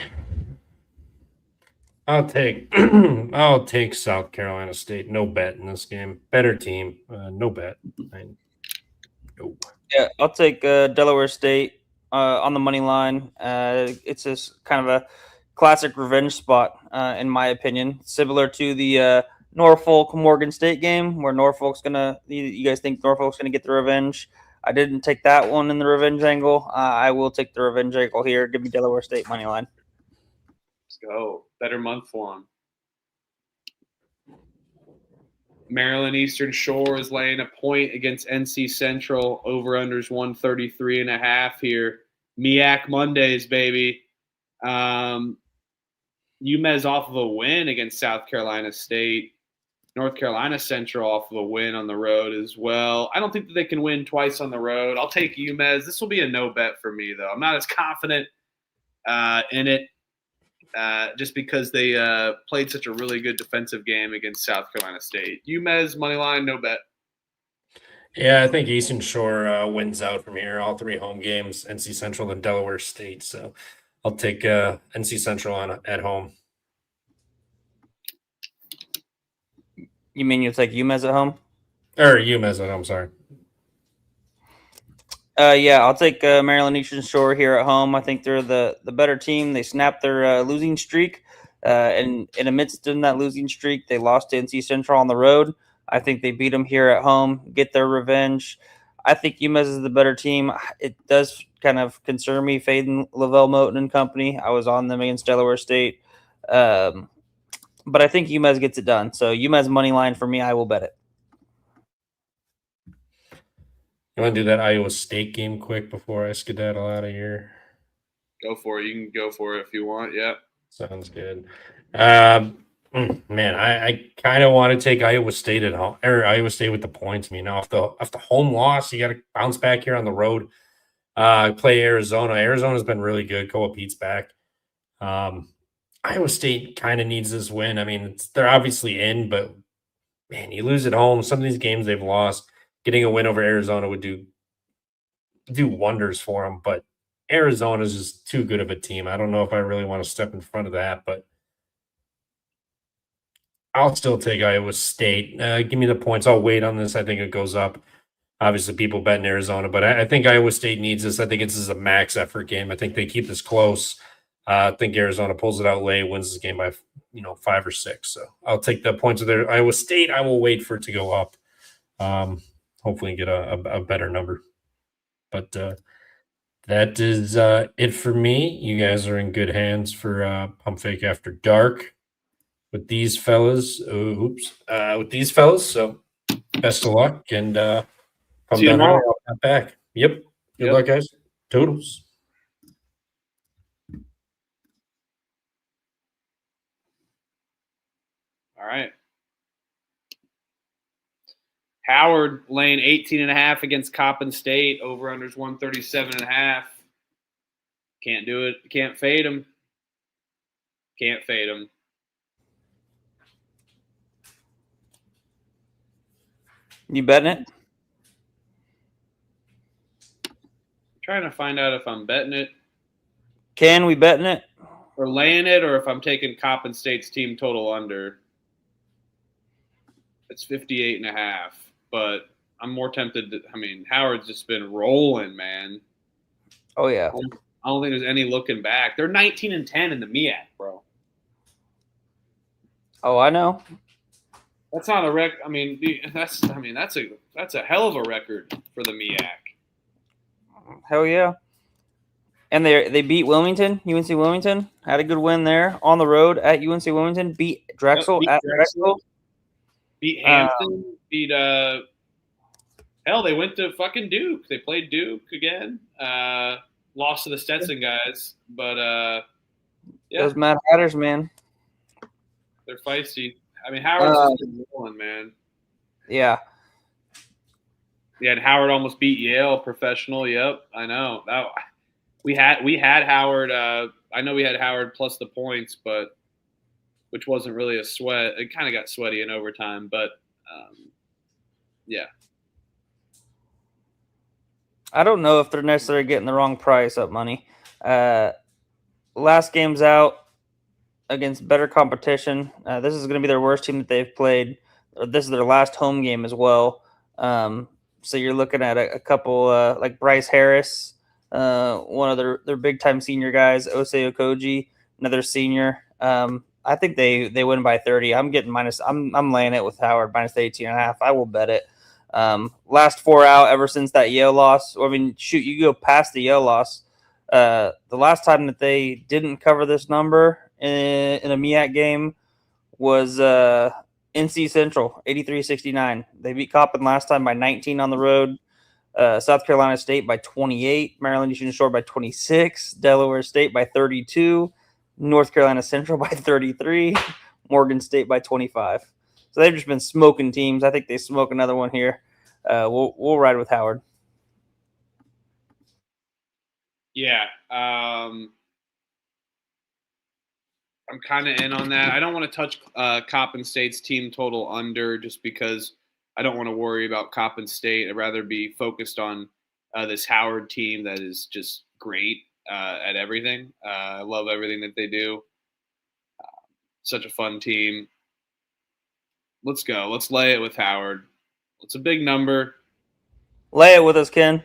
I'll take South Carolina State. No bet in this game. Better team. No bet. No. Yeah, I'll take Delaware State on the money line. It's just kind of a classic revenge spot, in my opinion. Similar to the Norfolk Morgan State game, where Norfolk's gonna. You guys think Norfolk's gonna get the revenge? I didn't take that one in the revenge angle. I will take the revenge angle here. Give me Delaware State money line. Let's go. Better month for them. Maryland Eastern Shore is laying a point against NC Central. Over-unders 133.5 here. MEAC Mondays, baby. UMES off of a win against South Carolina State. North Carolina Central off of a win on the road as well. I don't think that they can win twice on the road. I'll take UMES. This will be a no bet for me, though. I'm not as confident in it. Just because they played such a really good defensive game against South Carolina State. UMES, money line, no bet. Yeah, I think Eastern Shore wins out from here. All 3 home games, NC Central and Delaware State. So I'll take NC Central at home. You mean you'll take UMES at home? Or UMES at home, sorry. Yeah, I'll take Maryland Eastern Shore here at home. I think they're the better team. They snapped their losing streak, and amidst in that losing streak, they lost to NC Central on the road. I think they beat them here at home, get their revenge. I think UMass is the better team. It does kind of concern me fading Lavelle Moten and company. I was on them against Delaware State. But I think UMass gets it done. So UMass money line for me, I will bet it. You want to do that Iowa State game quick before I skedaddle out of here? Go for it. You can go for it if you want. Yeah. Sounds good. Man, I kind of want to take Iowa State at home, or Iowa State with the points. I mean, off the home loss, you got to bounce back here on the road. Play Arizona. Arizona's been really good. Koa Pete's back. Iowa State kind of needs this win. I mean, they're obviously in, but man, you lose at home. Some of these games they've lost. Getting a win over Arizona would do wonders for them. But Arizona's just too good of a team. I don't know if I really want to step in front of that, but I'll still take Iowa State. Give me the points. I'll wait on this. I think it goes up. Obviously, people bet in Arizona, but I think Iowa State needs this. I think this is a max effort game. I think they keep this close. I think Arizona pulls it out late, wins this game by 5 or 6. So I'll take the points of their Iowa State. I will wait for it to go up. Hopefully, get a better number. But that is it for me. You guys are in good hands for Pump Fake After Dark with these fellas. With these fellas. So best of luck and come See you down tomorrow. here. I'll be back. Yep. Good luck, guys. Totals. All right. Howard laying 18.5 against Coppin State. Over-unders 137.5. Can't do it. Can't fade them. Can't fade them. You betting it? I'm trying to find out if I'm betting it. Can we betting it? Or laying it, or if I'm taking Coppin State's team total under. It's 58.5. But I'm more tempted to, Howard's just been rolling, man. Oh, yeah. I don't think there's any looking back. They're 19-10 in the MEAC, bro. Oh, I know. That's not a rec. That's a hell of a record for the MEAC. Hell yeah. And they beat Wilmington. UNC Wilmington had a good win there on the road at UNC Wilmington. Beat Drexel Beat at Drexel. Drexel. Beat Hampton. Beat hell, they went to fucking Duke. They played Duke again. Lost to the Stetson guys, but yeah, Those Mad Hatters, man. they're feisty. Howard's just been rolling, man. Yeah. Yeah, and Howard almost beat Yale professional. Yep, I know. We had Howard. I know we had Howard plus the points, but which wasn't really a sweat. It kind of got sweaty in overtime, but yeah. I don't know if they're necessarily getting the wrong price up money. Last game's out against better competition. This is going to be their worst team that they've played. This is their last home game as well. So you're looking at a couple like Bryce Harris, one of their big time senior guys, Osei Okoji, another senior. I think they win by 30. I'm getting minus. I'm laying it with Howard minus 18.5. I will bet it. Last 4 out ever since that Yale loss. You go past the Yale loss. The last time that they didn't cover this number in a MEAC game was NC Central, 83-69. They beat Coppin last time by 19 on the road. South Carolina State by 28. Maryland Eastern Shore by 26. Delaware State by 32. North Carolina Central by 33. Morgan State by 25. So they've just been smoking teams. I think they smoke another one here. We'll ride with Howard. Yeah. I'm kind of in on that. I don't want to touch Coppin State's team total under just because I don't want to worry about Coppin State. I'd rather be focused on this Howard team that is just great at everything. I love everything that they do. Such a fun team. Let's go. Let's lay it with Howard. It's a big number. Lay it with us, Ken.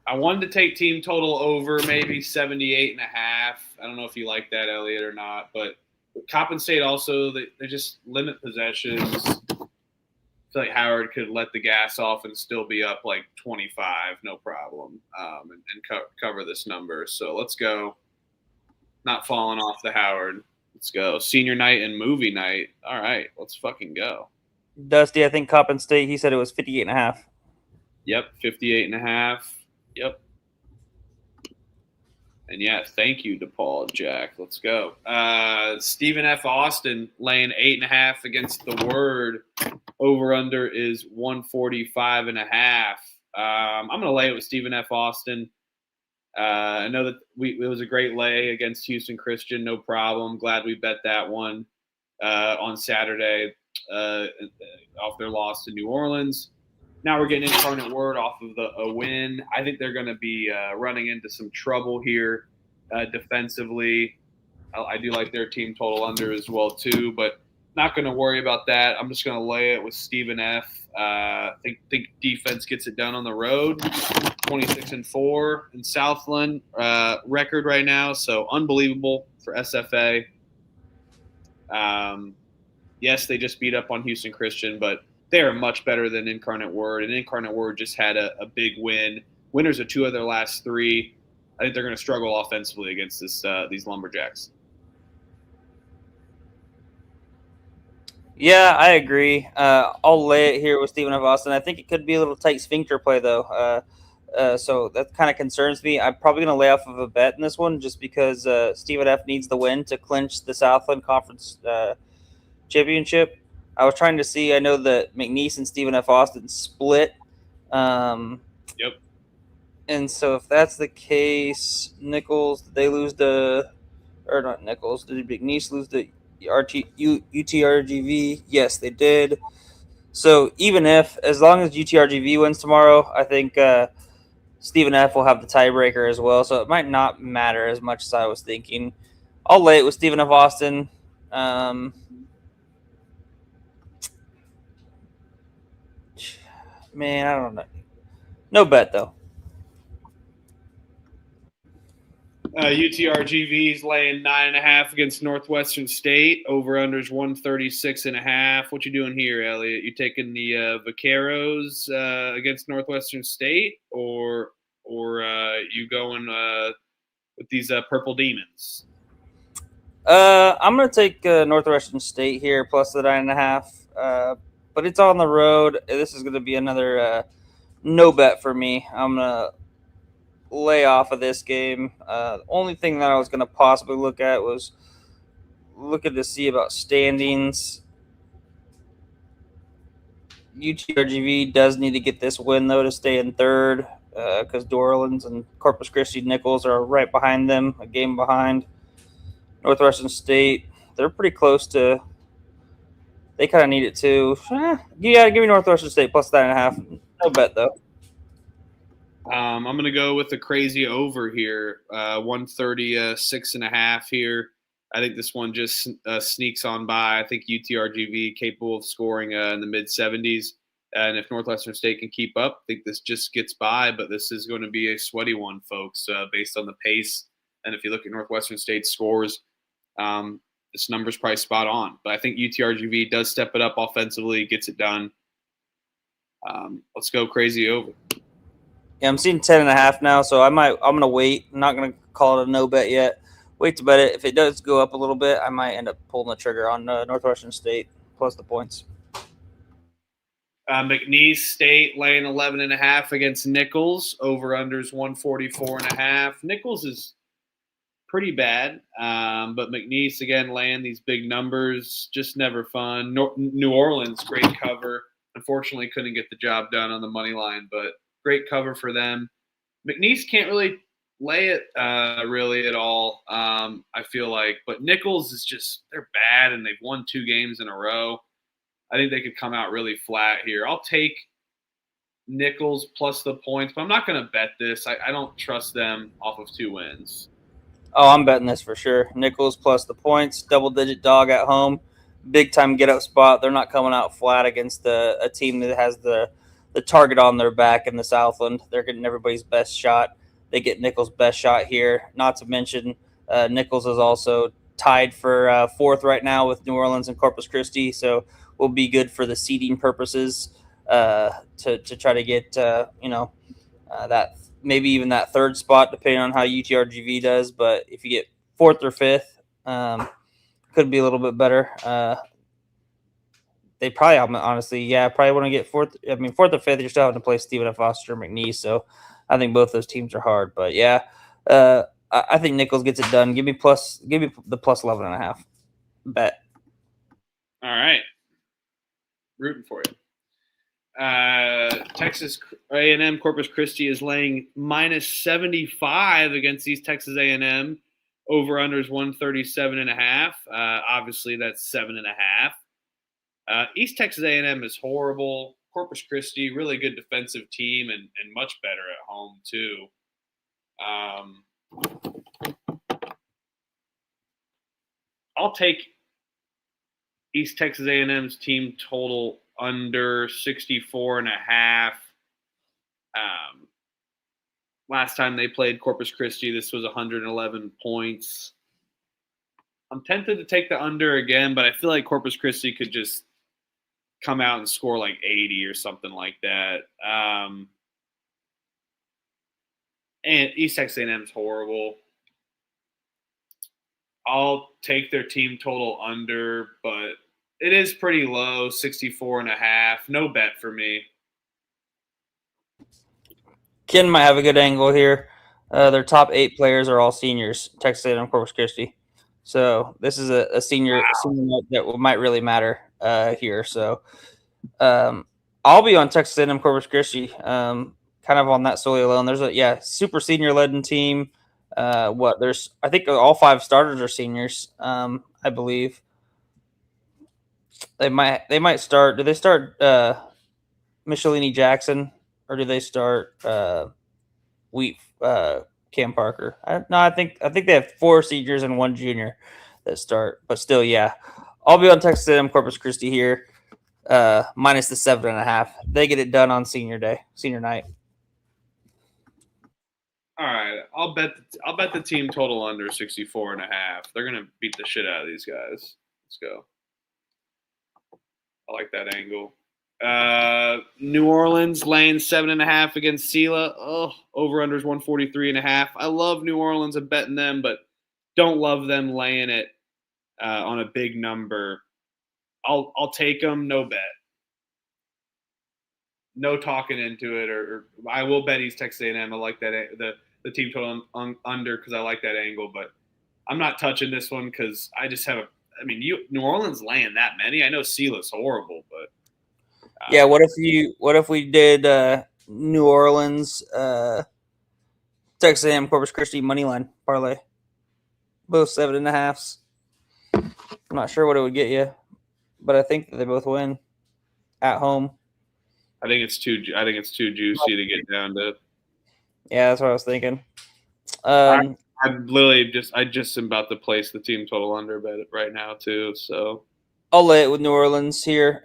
I wanted to take team total over maybe 78.5. I don't know if you like that, Elliot, or not. But Coppin State also, they just limit possessions. feel like Howard could let the gas off and still be up like 25, no problem, and cover this number. So let's go. Not falling off the Howard. Let's go. Senior night and movie night. All right, let's fucking go. Dusty, I think Coppin State, he said it was 58.5. Yep, 58.5. Yep. And yeah, thank you, DePaul Jack. Let's go. Stephen F. Austin laying 8.5 against the Word. Over under is 145.5. I'm gonna lay it with Stephen F. Austin. I know that it was a great lay against Houston Christian, no problem. Glad we bet that one on Saturday off their loss to New Orleans. Now we're getting Incarnate Word off of a win. I think they're going to be running into some trouble here defensively. I do like their team total under as well too, but not going to worry about that. I'm just going to lay it with Stephen F. Think defense gets it done on the road. 26-4 in Southland record right now, so unbelievable for SFA. Yes, they just beat up on Houston Christian, but they are much better than Incarnate Word, and Incarnate Word just had a big win. Winners of 2 of their last 3. I think they're going to struggle offensively against these Lumberjacks. Yeah, I agree. I'll lay it here with Stephen F. Austin. I think it could be a little tight sphincter play, though. So that kind of concerns me. I'm probably going to lay off of a bet in this one just because Stephen F. needs the win to clinch the Southland Conference championship. I was trying to see. I know that McNeese and Stephen F. Austin split. Yep. And so if that's the case, Nicholls, did they lose the – or not Nicholls. Did McNeese lose the UTRGV? Yes, they did. So even if – as long as UTRGV wins tomorrow, I think Stephen F. will have the tiebreaker as well. So it might not matter as much as I was thinking. I'll lay it with Stephen F. Austin. Man, I don't know. No bet, though. UTRGV's laying 9.5 against Northwestern State. Over unders 136.5. What you doing here, Elliot? You taking the Vaqueros against Northwestern State, or you going with these Purple Demons? I'm going to take Northwestern State here plus the 9.5. But it's on the road. This is going to be another no bet for me. I'm going to lay off of this game. The only thing that I was going to possibly look at was looking to see about standings. UTRGV does need to get this win, though, to stay in third because New Orleans and Corpus Christi Nicholls are right behind them, a game behind. Northwestern State, they're pretty close to – they kind of need it too. Yeah, give me Northwestern State plus 9.5. No bet, though. I'm going to go with the crazy over here, 136.5 here. I think this one just sneaks on by. I think UTRGV capable of scoring in the mid-70s. And if Northwestern State can keep up, I think this just gets by. But this is going to be a sweaty one, folks, based on the pace. And if you look at Northwestern State's scores, this number's probably spot on. But I think UTRGV does step it up offensively, gets it done. Let's go crazy over. Yeah, I'm seeing 10.5 now, so I'm gonna wait. I'm not gonna call it a no bet yet. Wait to bet it. If it does go up a little bit, I might end up pulling the trigger on Northwestern State plus the points. McNeese State laying 11.5 against Nicholls. Over unders 144.5. Nicholls is pretty bad, but McNeese again laying these big numbers, just never fun. New Orleans, great cover. Unfortunately, couldn't get the job done on the money line, but great cover for them. McNeese can't really lay it really at all, I feel like. But Nicholls is just – they're bad, and they've won 2 games in a row. I think they could come out really flat here. I'll take Nicholls plus the points, but I'm not going to bet this. I don't trust them off of 2 wins. Oh, I'm betting this for sure. Nicholls plus the points, double-digit dog at home, big-time get-up spot. They're not coming out flat against a team that has the target on their back in the Southland. They're getting everybody's best shot. They get Nicholls' best shot here. Not to mention Nicholls is also tied for 4th right now with New Orleans and Corpus Christi. So will be good for the seeding purposes to try to get that maybe even that third spot, depending on how UTRGV does. But if you get fourth or fifth, could be a little bit better. They probably, honestly, probably want to get fourth. I mean, fourth or fifth, you're still having to play Stephen F. Foster, McNeese. So I think both those teams are hard. But I think Nicholls gets it done. Give me the plus 11.5 bet. All right, rooting for you. Texas A&M Corpus Christi is laying minus 75 against East Texas A&M. Over under is 137.5. Obviously, that's 7.5. East Texas A&M is horrible. Corpus Christi, really good defensive team and much better at home too. I'll take East Texas A&M's team total under 64.5. Last time they played Corpus Christi, this was 111 points. I'm tempted to take the under again, but I feel like Corpus Christi could just come out and score like 80 or something like that. And East Texas A&M is horrible. I'll take their team total under, but it is pretty low, 64.5. No bet for me. Ken might have a good angle here. Their top 8 players are all seniors, Texas A&M Corpus Christi. So this is a senior night that might really matter here. So I'll be on Texas A&M Corpus Christi, kind of on that solely alone. There's a super senior led team. I think all 5 starters are seniors. I believe they might start. Do they start Michelini Jackson or do they start Cam Parker? I think they have 4 seniors and 1 junior that start. But still, I'll be on Texas A&M Corpus Christi here, minus the 7.5. They get it done on senior night. All right, I'll bet the team total under 64.5. They're gonna beat the shit out of these guys. Let's go. I like that angle. New Orleans laying 7.5 against SELA. Oh, over under is 143.5. I love New Orleans and betting them, but don't love them laying it on a big number. I'll take them. No bet. No talking into it, or I will bet East Texas A&M. I like that the team total under because I like that angle, but I'm not touching this one because I just have New Orleans laying that many. I know SELA's horrible, but what if we did New Orleans, Texas A&M Corpus Christi money line parlay, both 7.5s. I'm not sure what it would get you, but I think that they both win at home. I think it's too juicy to get down to. Yeah, that's what I was thinking. I'm literally just am about to place the team total under bet right now too. So I'll lay it with New Orleans here.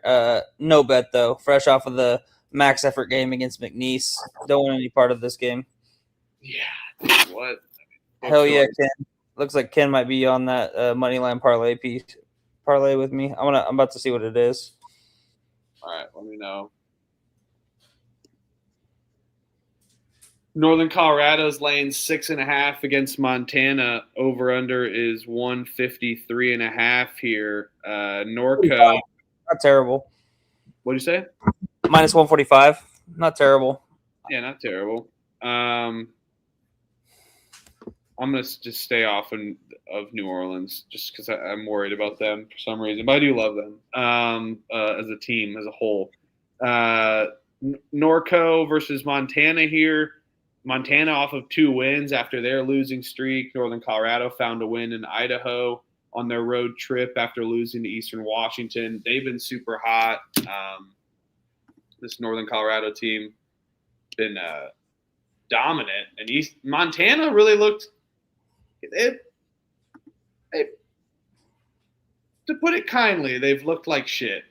No bet though. Fresh off of the max effort game against McNeese, don't want any part of this game. Yeah, what? Hell yeah, Ken. Looks like Ken might be on that money line parlay with me. I'm about to see what it is. All right, let me know. Northern Colorado's laying 6.5 against Montana. Over under is 153.5 here. Norco. Not terrible. What do you say? Minus 145. Not terrible. Yeah, not terrible. I'm gonna just stay off of New Orleans just because I'm worried about them for some reason, but I do love them as a team as a whole. Norco versus Montana here. Montana off of 2 wins after their losing streak. Northern Colorado found a win in Idaho on their road trip after losing to Eastern Washington. They've been super hot. This Northern Colorado team been dominant, and Montana really looked. To put it kindly, they've looked like shit,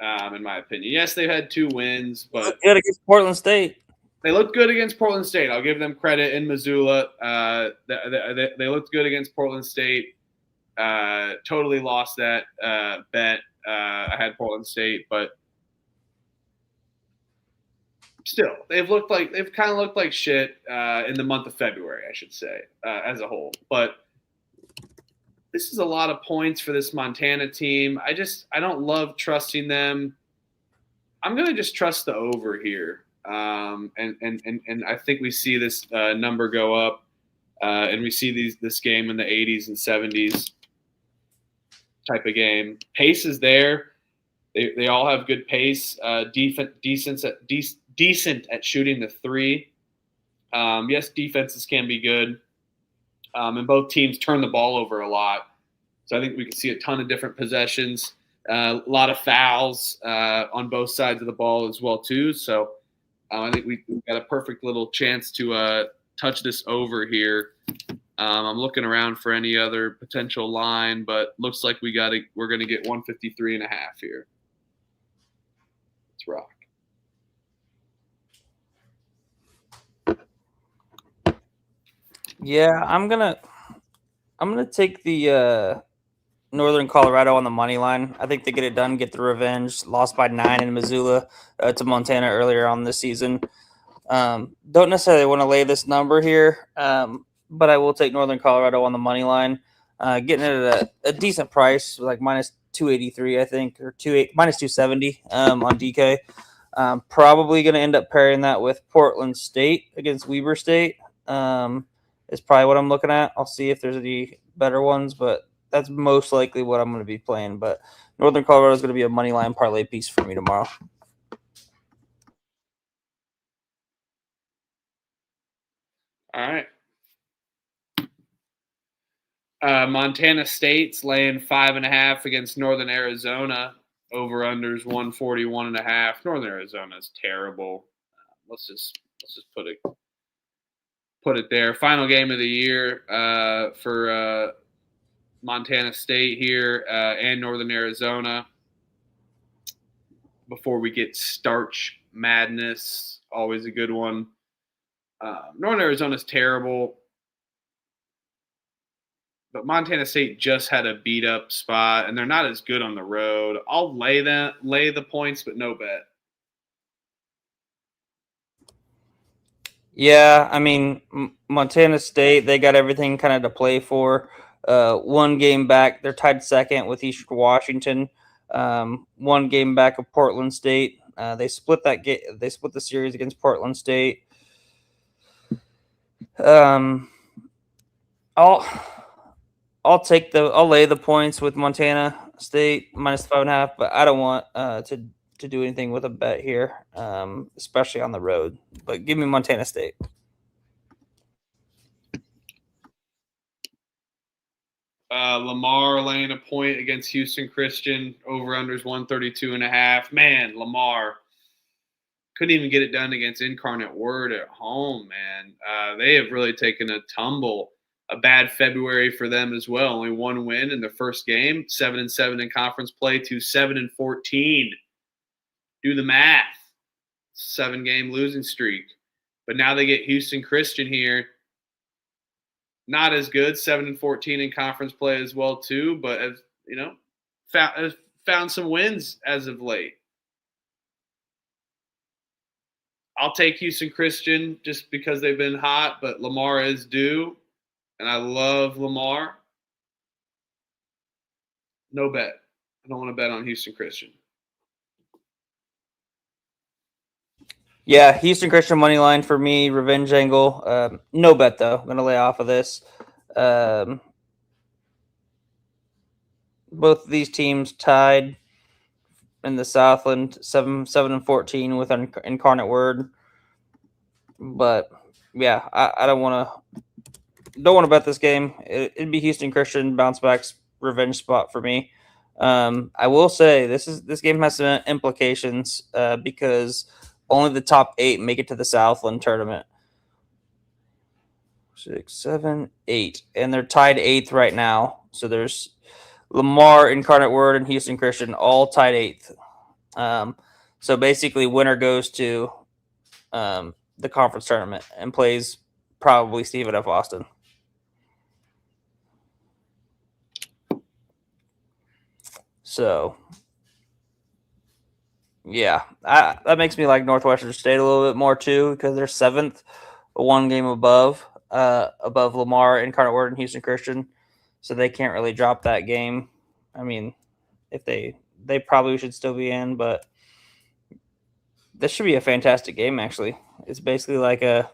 in my opinion. Yes, they've had 2 wins, but good against Portland State. They looked good against Portland State. I'll give them credit in Missoula. They looked good against Portland State. Totally lost that bet. I had Portland State, but still, they've kind of looked like shit in the month of February, I should say, as a whole. But this is a lot of points for this Montana team. I don't love trusting them. I'm going to just trust the over here. And I think we see this number go up, and we see this game in the 80s and 70s type of game. Pace is there. They all have good pace. Decent at shooting the three. Yes, defenses can be good. And both teams turn the ball over a lot. So I think we can see a ton of different possessions, a lot of fouls on both sides of the ball as well, too. So I think we've got a perfect little chance to touch this over here. I'm looking around for any other potential line, but looks like we're going to get 153.5 here. Let's rock. Yeah, I'm gonna take the Northern Colorado on the money line. I think they get it done, get the revenge. Lost by 9 in Missoula to Montana earlier on this season. Don't necessarily want to lay this number here, but I will take Northern Colorado on the money line. Getting it at a decent price, like minus 283, I think, or minus 270 on DK. Probably going to end up pairing that with Portland State against Weber State. Is probably what I'm looking at. I'll see if there's any better ones, but that's most likely what I'm going to be playing. But Northern Colorado is going to be a money line parlay piece for me tomorrow. All right. Montana State's laying 5.5 against Northern Arizona. Over unders 141.5. Northern Arizona is terrible. Let's just put it there. Final game of the year for Montana State here and Northern Arizona. Before we get starch madness, always a good one. Northern Arizona's terrible, but Montana State just had a beat up spot, and they're not as good on the road. I'll lay the points, but no bet. Yeah, I mean, Montana State, they got everything kind of to play for. One game back, they're tied second with Eastern Washington. One game back of Portland State. They split that game. They split the series against Portland State. I'll lay the points with Montana State minus 5.5, but I don't want to do anything with a bet here, especially on the road. But give me Montana State. Lamar laying a point against Houston Christian. Over unders 132.5. Man, Lamar couldn't even get it done against Incarnate Word at home, man. They have really taken a tumble. A bad February for them as well. Only one win in their first game. 7-7 in conference play to 7-14. Do the math. 7-game losing streak. But now they get Houston Christian here. Not as good. 7-14 in conference play as well too. But as you know, found some wins as of late. I'll take Houston Christian just because they've been hot, but Lamar is due, and I love Lamar. No bet. I don't want to bet on Houston Christian. Yeah, Houston Christian money line for me, revenge angle. No bet though. I'm going to lay off of this. Both of these teams tied in the Southland, 7-14 with Incarnate Word. But yeah, I don't want to bet this game. It'd be Houston Christian bounce back's revenge spot for me. I will say this game has some implications because only the top 8 make it to the Southland tournament. 6, 7, 8, and they're tied 8th right now. So there's Lamar, Incarnate Word, and Houston Christian all tied 8th. So basically, winner goes to the conference tournament and plays probably Stephen F. Austin. So Yeah, that makes me like Northwestern State a little bit more too because they're 7th, one game above Lamar, Incarnate Word, and Houston Christian, so they can't really drop that game. I mean, if they probably should still be in, but this should be a fantastic game. Actually, it's basically like a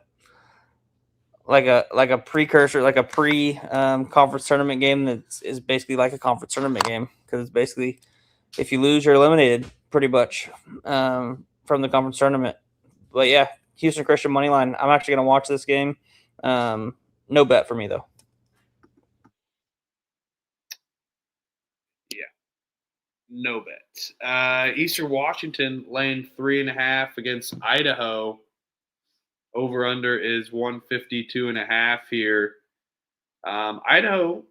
precursor, like a pre conference tournament game that is basically like a conference tournament game because it's basically if you lose, you're eliminated pretty much from the conference tournament. But yeah, Houston Christian money line. I'm actually going to watch this game. No bet for me though. Yeah, no bet. Eastern Washington laying 3.5 against Idaho. Over under is 152.5 here. Idaho,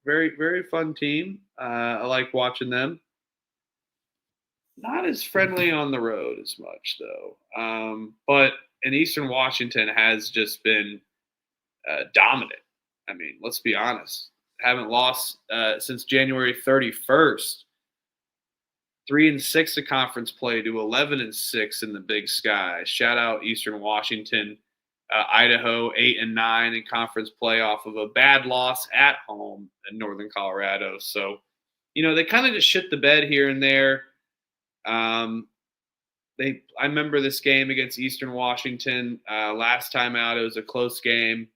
very very fun team. I like watching them. Not as friendly on the road as much though. But in Eastern Washington has just been dominant. I mean, let's be honest. Haven't lost since January 31st. 3-6 to conference play to 11-6 in the Big Sky. Shout out Eastern Washington. Idaho 8-9 in conference play off of a bad loss at home in Northern Colorado. So, they kind of just shit the bed here and there. I remember this game against Eastern Washington last time out. It was a close game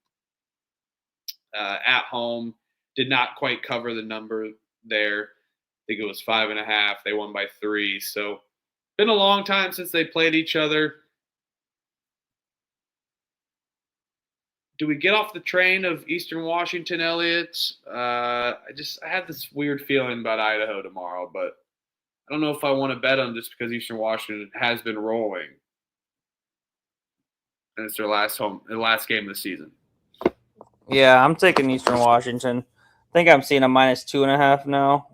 at home. Did not quite cover the number there. I think it was 5.5. They won by 3. So, been a long time since they played each other. Do we get off the train of Eastern Washington, Elliott? I have this weird feeling about Idaho tomorrow, but I don't know if I want to bet them just because Eastern Washington has been rolling, and it's their last game of the season. Yeah, I'm taking Eastern Washington. I think I'm seeing a -2.5 now.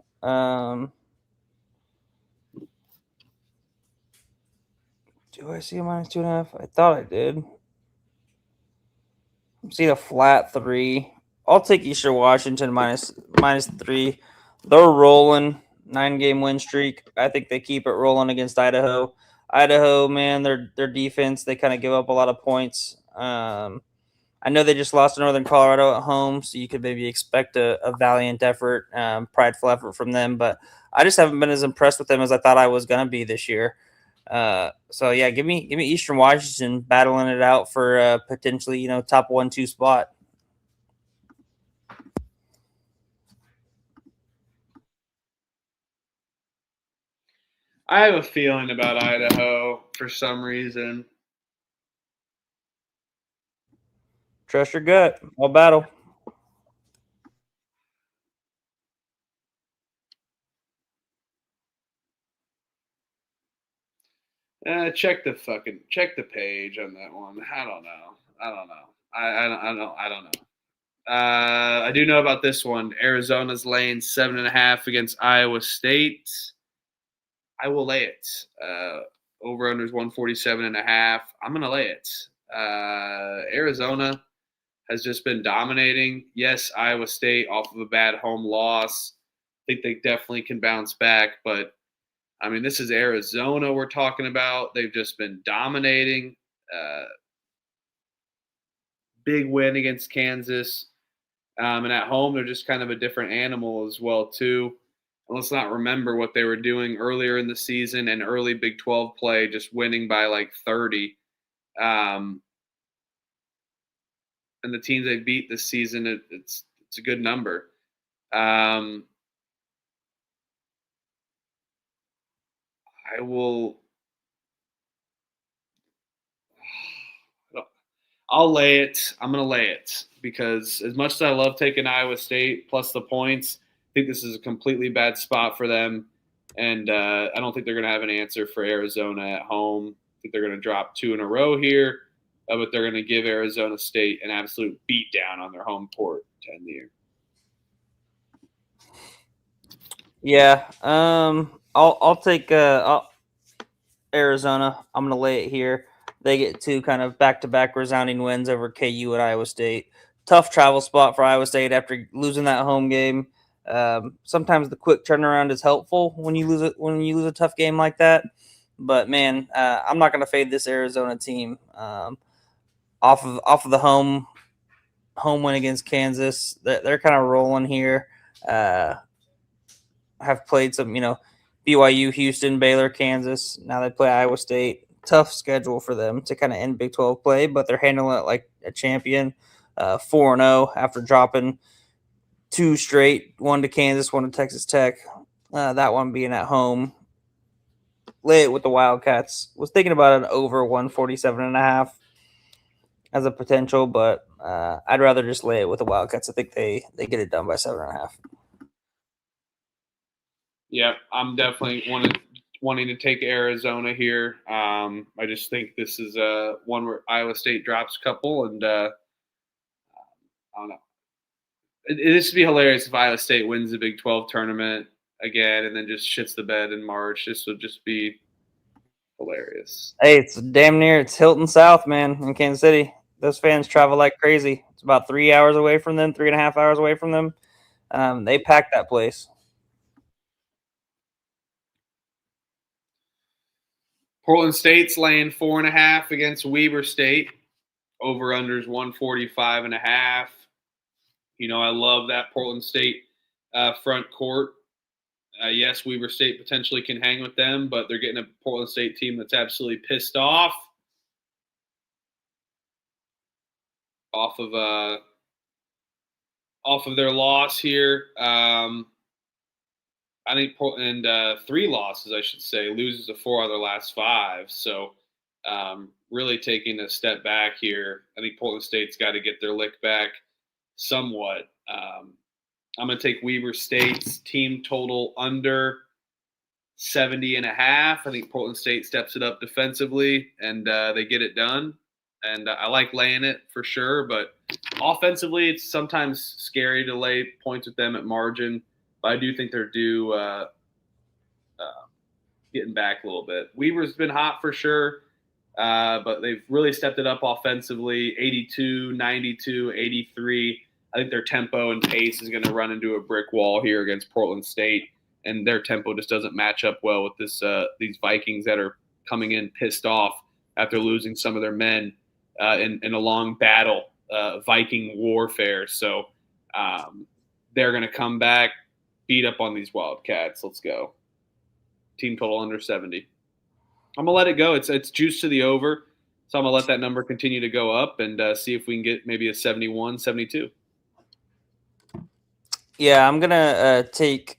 Do I see a -2.5? I thought I did. I'm seeing a flat 3. I'll take Eastern Washington -3. They're rolling 9-game win streak. I think they keep it rolling against Idaho. Idaho, man, their defense, they kind of give up a lot of points. I know they just lost to Northern Colorado at home, so you could maybe expect a valiant effort, prideful effort from them. But I just haven't been as impressed with them as I thought I was going to be this year. So yeah, give me Eastern Washington battling it out for potentially top 1-2 spot. I have a feeling about Idaho for some reason. Trust your gut. All battle. Check the page on that one. I don't know. I don't know. I do know about this one. Arizona's laying 7.5 against Iowa State. I will lay it. Over under is 147.5. I'm gonna lay it. Arizona has just been dominating. Yes, Iowa State off of a bad home loss. I think they definitely can bounce back, but I mean, this is Arizona we're talking about. They've just been dominating. Big win against Kansas. And at home, they're just kind of a different animal as well, too. And let's not remember what they were doing earlier in the season and early Big 12 play, just winning by like 30. And the teams they beat this season, it's a good number. I'll lay it. I'm going to lay it because as much as I love taking Iowa State plus the points, I think this is a completely bad spot for them. And I don't think they're going to have an answer for Arizona at home. I think they're going to drop 2 in a row here, but they're going to give Arizona State an absolute beatdown on their home court to end the year. Yeah, I'll take Arizona. I'm going to lay it here. They get 2 kind of back-to-back resounding wins over KU and Iowa State. Tough travel spot for Iowa State after losing that home game. Sometimes the quick turnaround is helpful when you lose a tough game like that. But man, I'm not going to fade this Arizona team. Off of the home win against Kansas, they're kind of rolling here. Have played some, BYU, Houston, Baylor, Kansas. Now they play Iowa State. Tough schedule for them to kind of end Big 12 play, but they're handling it like a champion. 4-0 after dropping 2 straight, one to Kansas, one to Texas Tech. That one being at home. Lay it with the Wildcats. Was thinking about an over 147.5 as a potential, but I'd rather just lay it with the Wildcats. I think they get it done by 7.5. Yep, I'm definitely wanting to take Arizona here. I just think this is one where Iowa State drops a couple, and I don't know. This would be hilarious if Iowa State wins the Big 12 tournament again and then just shits the bed in March. This would just be hilarious. Hey, it's damn near. It's Hilton South, man, in Kansas City. Those fans travel like crazy. It's about 3 hours away from them, 3.5 hours away from them. They pack that place. Portland State's laying 4.5 against Weber State. Over-unders 145.5. I love that Portland State front court. Yes, Weber State potentially can hang with them, but they're getting a Portland State team that's absolutely pissed off of their loss here. I think Portland 3 losses, I should say, loses to 4 of their last 5. So really taking a step back here. I think Portland State's got to get their lick back somewhat. I'm going to take Weber State's team total under 70.5. I think Portland State steps it up defensively and they get it done. And I like laying it for sure, but offensively, it's sometimes scary to lay points with them at margin. But I do think they're due getting back a little bit. Weber's been hot for sure, but they've really stepped it up offensively. 82, 92, 83. I think their tempo and pace is going to run into a brick wall here against Portland State, and their tempo just doesn't match up well with these Vikings that are coming in pissed off after losing some of their men in a long battle, Viking warfare. So they're going to come back, beat up on these Wildcats. Let's go. Team total under 70. I'm going to let it go. It's juice to the over, so I'm going to let that number continue to go up and see if we can get maybe a 71, 72. Yeah, I'm going to take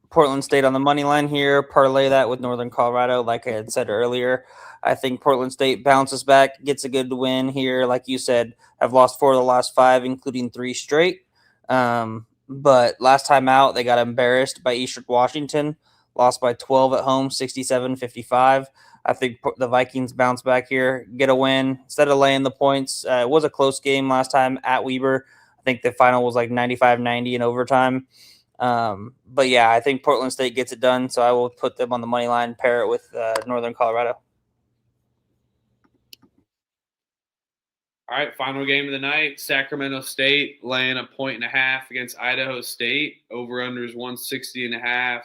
Portland State on the money line here, parlay that with Northern Colorado, like I had said earlier. I think Portland State bounces back, gets a good win here. Like you said, have lost 4 of the last 5, including 3 straight. But last time out, they got embarrassed by Eastern Washington, lost by 12 at home, 67-55. I think the Vikings bounce back here, get a win. Instead of laying the points, it was a close game last time at Weber. I think the final was like 95-90 in overtime. But yeah, I think Portland State gets it done, so I will put them on the money line, pair it with Northern Colorado. All right, final game of the night. Sacramento State laying 1.5 against Idaho State. Over-unders 160.5. I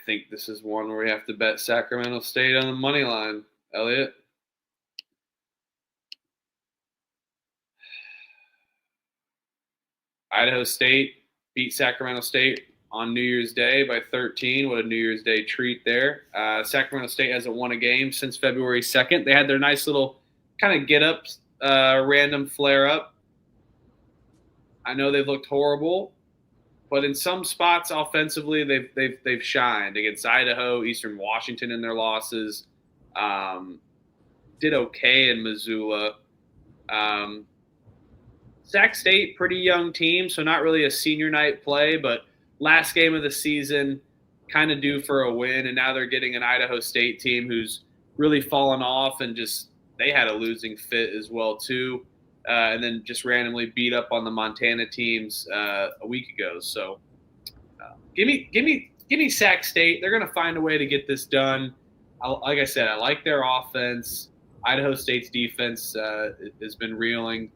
think this is one where we have to bet Sacramento State on the money line. Elliot? Idaho State beat Sacramento State on New Year's Day by 13. What a New Year's Day treat there. Sacramento State hasn't won a game since February 2nd. They had their nice little kind of get-up, random flare-up. I know they've looked horrible, but in some spots offensively, they've shined against Idaho, Eastern Washington in their losses. Did okay in Missoula. Sac State, pretty young team, so not really a senior night play, but last game of the season, kind of due for a win, and now they're getting an Idaho State team who's really fallen off and just they had a losing fit as well too, and then just randomly beat up on the Montana teams a week ago. So give me Sac State. They're going to find a way to get this done. Like I said, I like their offense. Idaho State's defense has been reeling.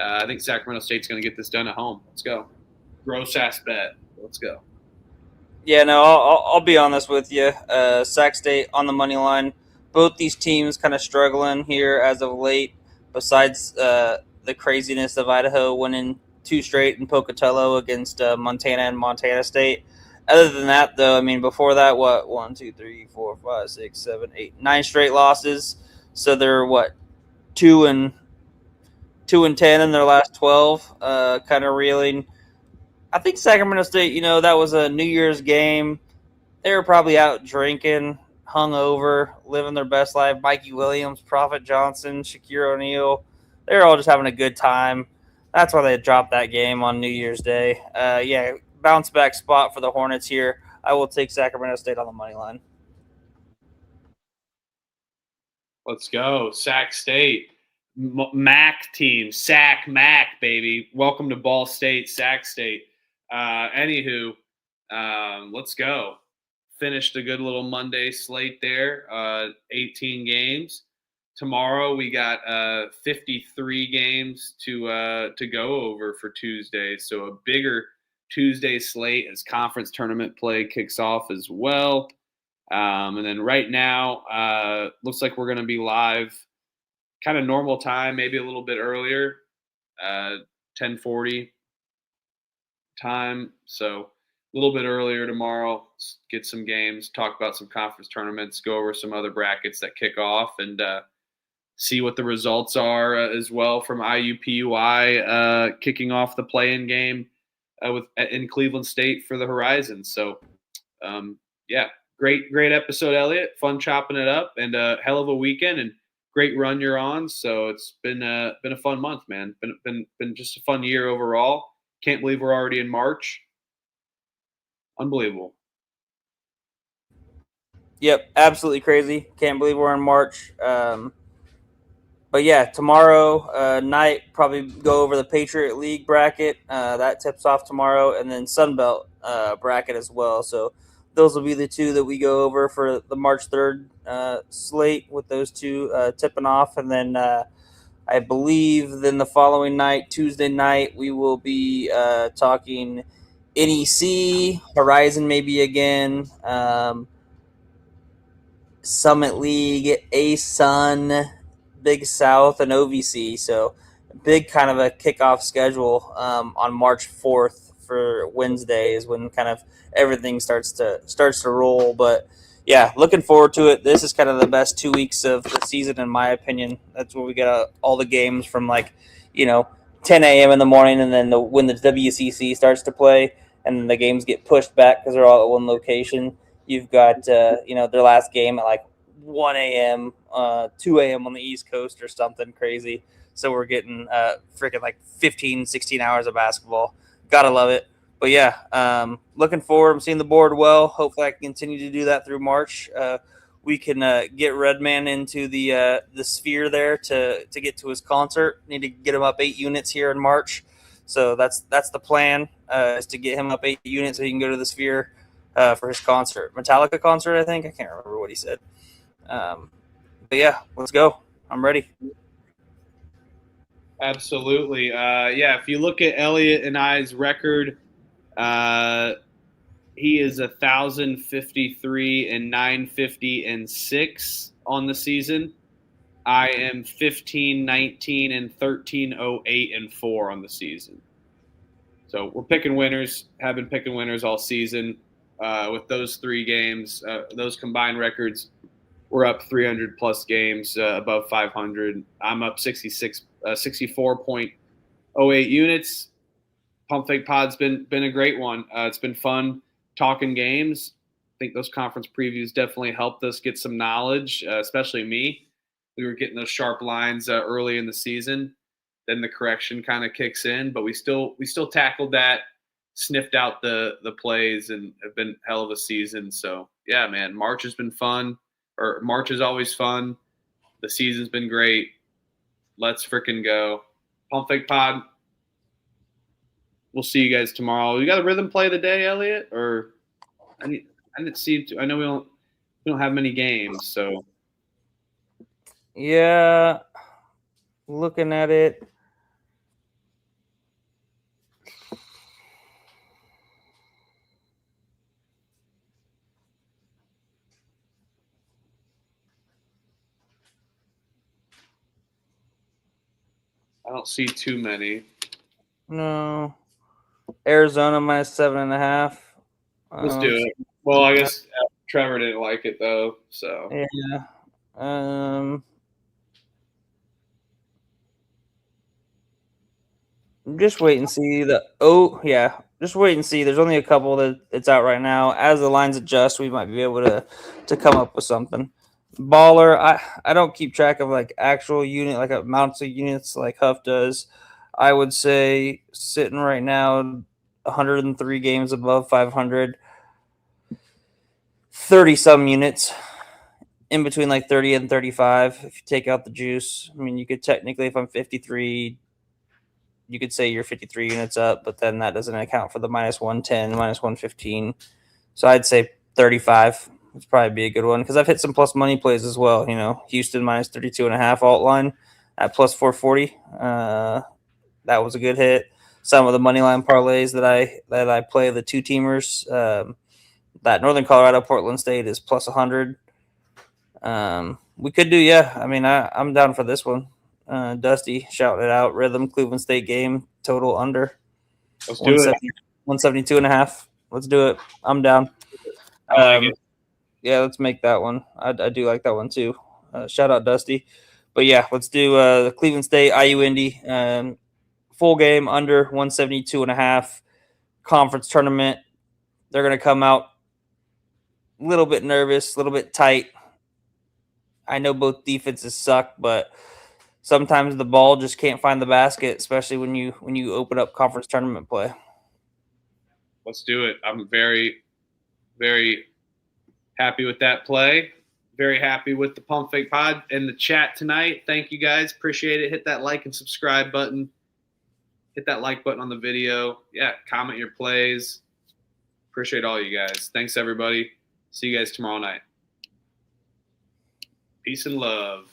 I think Sacramento State's going to get this done at home. Let's go. Gross ass bet. Let's go. Yeah, no, I'll be honest with you. Sac State on the money line. Both these teams kind of struggling here as of late. Besides the craziness of Idaho winning 2 straight in Pocatello against Montana and Montana State. Other than that, though, I mean, before that, what 1, 2, 3, 4, 5, 6, 7, 8, 9 straight losses. So they're what 2-10 in their last 12. Kind of reeling. I think Sacramento State, that was a New Year's game. They were probably out drinking, hungover, living their best life. Mikey Williams, Prophet Johnson, Shaquille O'Neal, they were all just having a good time. That's why they dropped that game on New Year's Day. Yeah, bounce back spot for the Hornets here. I will take Sacramento State on the money line. Let's go. Sac State. Mac team. Sac Mac, baby. Welcome to Ball State, Sac State. Anywho, let's go. Finished a good little Monday slate there. 18 games. Tomorrow we got 53 games to go over for Tuesday. So a bigger Tuesday slate as conference tournament play kicks off as well. And then right now, looks like we're going to be live kind of normal time, maybe a little bit earlier, 10:40 time. So a little bit earlier tomorrow, get some games, talk about some conference tournaments, go over some other brackets that kick off, and see what the results are as well from IUPUI kicking off the play-in game in Cleveland State for the Horizon. So, yeah. Great episode, Elliot. Fun chopping it up, and a hell of a weekend, and great run you're on. So it's been a fun month, man. Been just a fun year overall. Can't believe we're already in March. Unbelievable. Yep, absolutely crazy. Can't believe we're in March. But yeah, tomorrow night, probably go over the Patriot League bracket. That tips off tomorrow, and then Sunbelt bracket as well. So those will be the two that we go over for the March 3rd slate, with those two tipping off. And then I believe then the following night, Tuesday night, we will be talking NEC, Horizon maybe again, Summit League, A-Sun, Big South, and OVC. So big kind of a kickoff schedule on March 4th for Wednesday is when kind of everything starts to roll. But yeah, looking forward to it. This is kind of the best 2 weeks of the season, in my opinion. That's where we get all the games from 10 a.m. in the morning, and then when the WCC starts to play, and then the games get pushed back because they're all at one location. You've got their last game at 1 a.m., 2 a.m. on the East Coast or something crazy. So we're getting freaking 15, 16 hours of basketball. Gotta love it. But yeah, looking forward. I'm seeing the board well. Hopefully I can continue to do that through March. We can get Redman into the sphere there to get to his concert. Need to get him up 8 units here in March. So that's the plan, is to get him up 8 units so he can go to the sphere for his concert. Metallica concert, I think. I can't remember what he said. But yeah, let's go. I'm ready. Absolutely. Yeah, if you look at Elliot and I's record, he is 1,053 and 950 and 6 on the season. I am 15, 19 and 1308 and 4 on the season. So we're picking winners. Have been picking winners all season. With those 3 games, those combined records, we're up 300 plus games, above 500. I'm up 64.08 units. Pump Fake Pod's been a great one. It's been fun talking games. I think those conference previews definitely helped us get some knowledge, especially me. We were getting those sharp lines early in the season. Then the correction kind of kicks in, but we still tackled that, sniffed out the plays, and have been hell of a season. So yeah, man, March has been fun. Or March is always fun. The season's been great. Let's freaking go. Pump Fake Pod. We'll see you guys tomorrow. You got a rhythm play of the day, Elliot? Or I didn't see. I know we don't have many games, so Yeah, looking at it. I don't see too many. No. Arizona minus 7.5. Let's do it. Well, I guess Trevor didn't like it though, so Yeah. Just wait and see just wait and see. There's only a couple that it's out right now. As the lines adjust, we might be able to come up with something. Baller, I don't keep track of like actual unit, like amounts of units like Huff does. I would say sitting right now 103 games above 500, 30 some units in between like 30 and 35 if you take out the juice. I mean, you could technically, if I'm 53, you could say you're 53 units up, but then that doesn't account for the minus 110, minus 115. So I'd say 35 would probably be a good one because I've hit some plus money plays as well. You know, Houston minus 32.5 alt line at plus 440. That was a good hit. Some of the money line parlays that I play, the two teamers, that Northern Colorado Portland State is plus 100. We could do, I mean, I'm down for this one. Dusty shouting it out. Rhythm Cleveland State game total under. Let's do it. 172.5. Let's do it. I'm down. I like it. Yeah, let's make that one. I do like that one too. Shout out Dusty. But yeah, let's do the Cleveland State IU Indy full game under 172.5 conference tournament. They're going to come out a little bit nervous, a little bit tight. I know both defenses suck, but sometimes the ball just can't find the basket, especially when you open up conference tournament play. Let's do it. I'm very, very happy with that play. Very happy with the Pump Fake Pod and the chat tonight. Thank you guys. Appreciate it. Hit that like and subscribe button. Hit that like button on the video. Yeah, comment your plays. Appreciate all you guys. Thanks, everybody. See you guys tomorrow night. Peace and love.